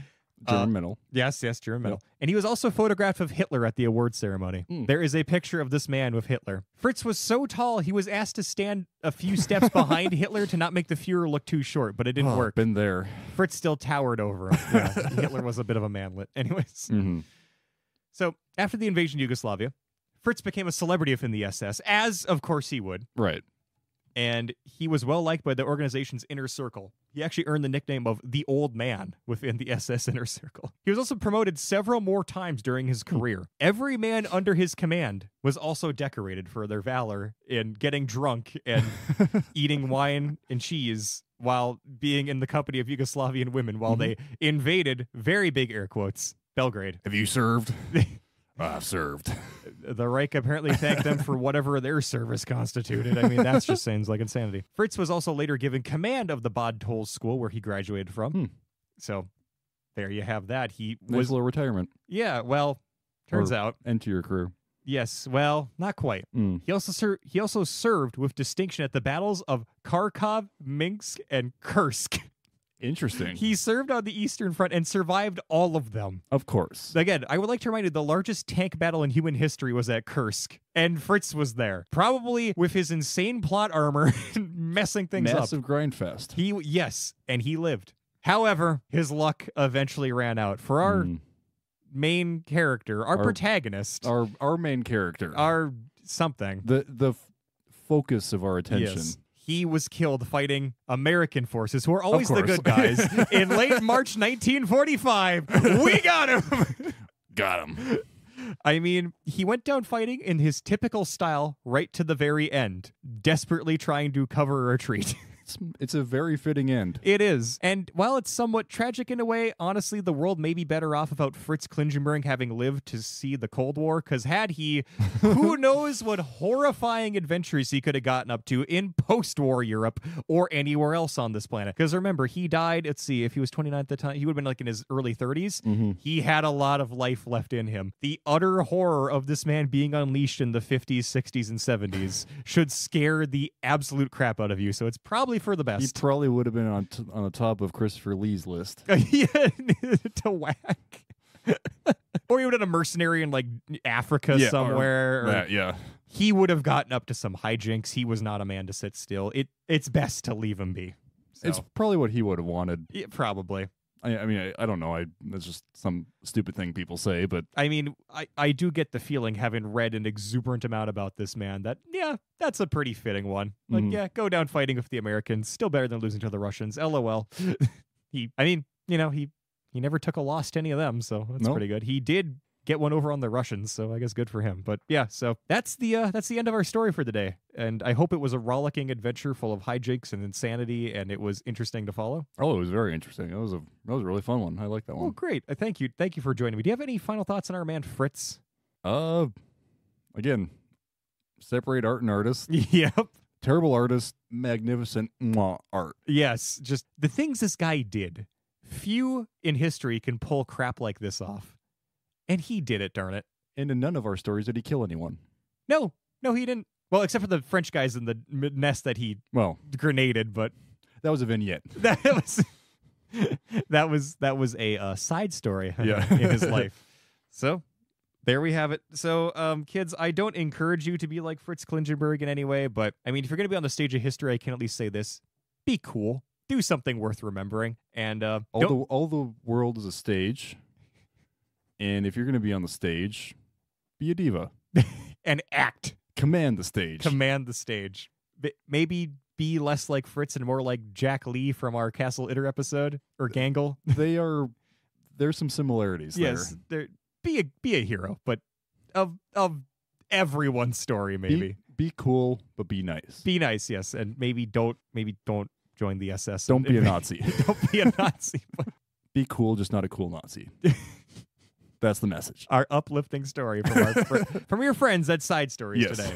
Speaker 2: German medal.
Speaker 1: Yes, German medal. And he was also photographed of Hitler at the award ceremony. There is a picture of this man with Hitler. Fritz was so tall, he was asked to stand a few steps behind Hitler to not make the Fuhrer look too short, but it didn't work.
Speaker 2: Been there.
Speaker 1: Fritz still towered over him. Yeah, Hitler was a bit of a manlet. Anyways.
Speaker 2: Mm-hmm.
Speaker 1: So, after the invasion of Yugoslavia, Fritz became a celebrity within the SS, as of course he would.
Speaker 2: Right.
Speaker 1: And he was well liked by the organization's inner circle. He actually earned the nickname of the Old Man within the SS inner circle. He was also promoted several more times during his career. Every man under his command was also decorated for their valor in getting drunk and eating wine and cheese while being in the company of Yugoslavian women while they invaded, very big air quotes, Belgrade.
Speaker 2: Have you served? I've served.
Speaker 1: The Reich apparently thanked them for whatever their service constituted. I mean, that just seems like insanity. Fritz was also later given command of the Bad Tolls school where he graduated from. So there you have that. He was
Speaker 2: a little retirement.
Speaker 1: Yeah, well, turns out.
Speaker 2: End to your career.
Speaker 1: Yes, well, not quite. He also served with distinction at the battles of Kharkov, Minsk, and Kursk.
Speaker 2: Interesting.
Speaker 1: He served on the Eastern Front and survived all of them.
Speaker 2: Of course.
Speaker 1: Again, I would like to remind you, the largest tank battle in human history was at Kursk, and Fritz was there. Probably with his insane plot armor messing things up.
Speaker 2: Massive grind fest.
Speaker 1: Yes, and he lived. However, his luck eventually ran out. For our main character, our protagonist.
Speaker 2: Our main character.
Speaker 1: Our something.
Speaker 2: The focus of our attention.
Speaker 1: Yes. He was killed fighting American forces, who are always the good guys. In late March 1945, we got him.
Speaker 2: Got him.
Speaker 1: I mean, he went down fighting in his typical style right to the very end, desperately trying to cover a retreat.
Speaker 2: It's a very fitting end.
Speaker 1: It is. And while it's somewhat tragic in a way, honestly, the world may be better off without Fritz Klingenberg having lived to see the Cold War, because had he, who knows what horrifying adventures he could have gotten up to in post-war Europe or anywhere else on this planet. Because remember, he died, let's see, if he was 29 at the time, he would have been like in his early 30s. He had a lot of life left in him. The utter horror of this man being unleashed in the 50s, 60s, and 70s should scare the absolute crap out of you. So it's probably for the best.
Speaker 2: He probably would have been on the top of Christopher Lee's list.
Speaker 1: Yeah, to whack. Or he would have been a mercenary in like Africa somewhere.
Speaker 2: Yeah.
Speaker 1: He would have gotten up to some hijinks. He was not a man to sit still. It's best to leave him be. So.
Speaker 2: It's probably what he would have wanted.
Speaker 1: Yeah, probably.
Speaker 2: I mean, I don't know. That's just some stupid thing people say, but
Speaker 1: I mean, I do get the feeling, having read an exuberant amount about this man, that yeah, that's a pretty fitting one. Like, yeah, go down fighting with the Americans, still better than losing to the Russians. LOL. He never took a loss to any of them, so that's pretty good. He did get one over on the Russians, so I guess good for him. But yeah, so that's the end of our story for today. And I hope it was a rollicking adventure full of hijinks and insanity, and it was interesting to follow.
Speaker 2: Oh, it was very interesting. That was a really fun one. I like that one.
Speaker 1: Oh, great. Thank you. Thank you for joining me. Do you have any final thoughts on our man Fritz?
Speaker 2: Again, separate art and artist.
Speaker 1: Yep.
Speaker 2: Terrible artist, magnificent art.
Speaker 1: Yes, just the things this guy did. Few in history can pull crap like this off. And he did it, darn it.
Speaker 2: And in none of our stories did he kill anyone.
Speaker 1: No, he didn't. Well, except for the French guys in the nest that he grenaded, but
Speaker 2: that was a vignette.
Speaker 1: That was a side story in his life. So there we have it. So, kids, I don't encourage you to be like Fritz Klingenberg in any way, but I mean, if you're going to be on the stage of history, I can at least say this: be cool, do something worth remembering, and
Speaker 2: all the world is a stage, and if you're going to be on the stage, be a diva
Speaker 1: and act,
Speaker 2: command the stage,
Speaker 1: Maybe be less like Fritz and more like Jack Lee from our Castle Itter episode, or Gangle.
Speaker 2: There's some similarities
Speaker 1: yes, there. Be a hero, but of everyone's story, maybe.
Speaker 2: Be cool, but be nice.
Speaker 1: Be nice, yes, and maybe don't join the SS.
Speaker 2: Don't be a Nazi.
Speaker 1: Don't be a Nazi. But
Speaker 2: be cool, just not a cool Nazi. That's the message.
Speaker 1: Our uplifting story from your friends at Side Stories today.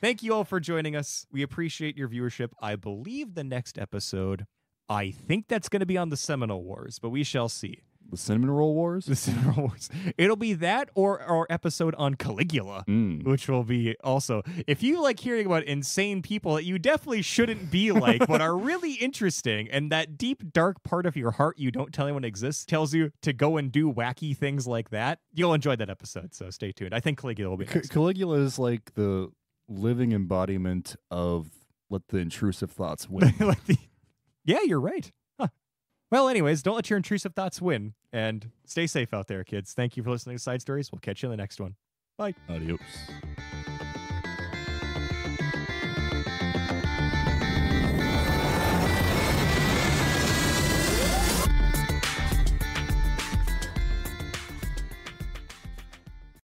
Speaker 1: Thank you all for joining us. We appreciate your viewership. I believe the next episode, I think that's going to be on the Seminole Wars, but we shall see.
Speaker 2: The Cinnamon Roll Wars?
Speaker 1: The Cinnamon Roll Wars. It'll be that or our episode on Caligula, which will be also, if you like hearing about insane people that you definitely shouldn't be like, but are really interesting, and that deep, dark part of your heart you don't tell anyone exists tells you to go and do wacky things like that, you'll enjoy that episode, so stay tuned. I think Caligula will be next.
Speaker 2: Caligula is like the living embodiment of let the intrusive thoughts win.
Speaker 1: Yeah, you're right. Well, anyways, don't let your intrusive thoughts win, and stay safe out there, kids. Thank you for listening to Side Stories. We'll catch you in the next one. Bye.
Speaker 2: Adios.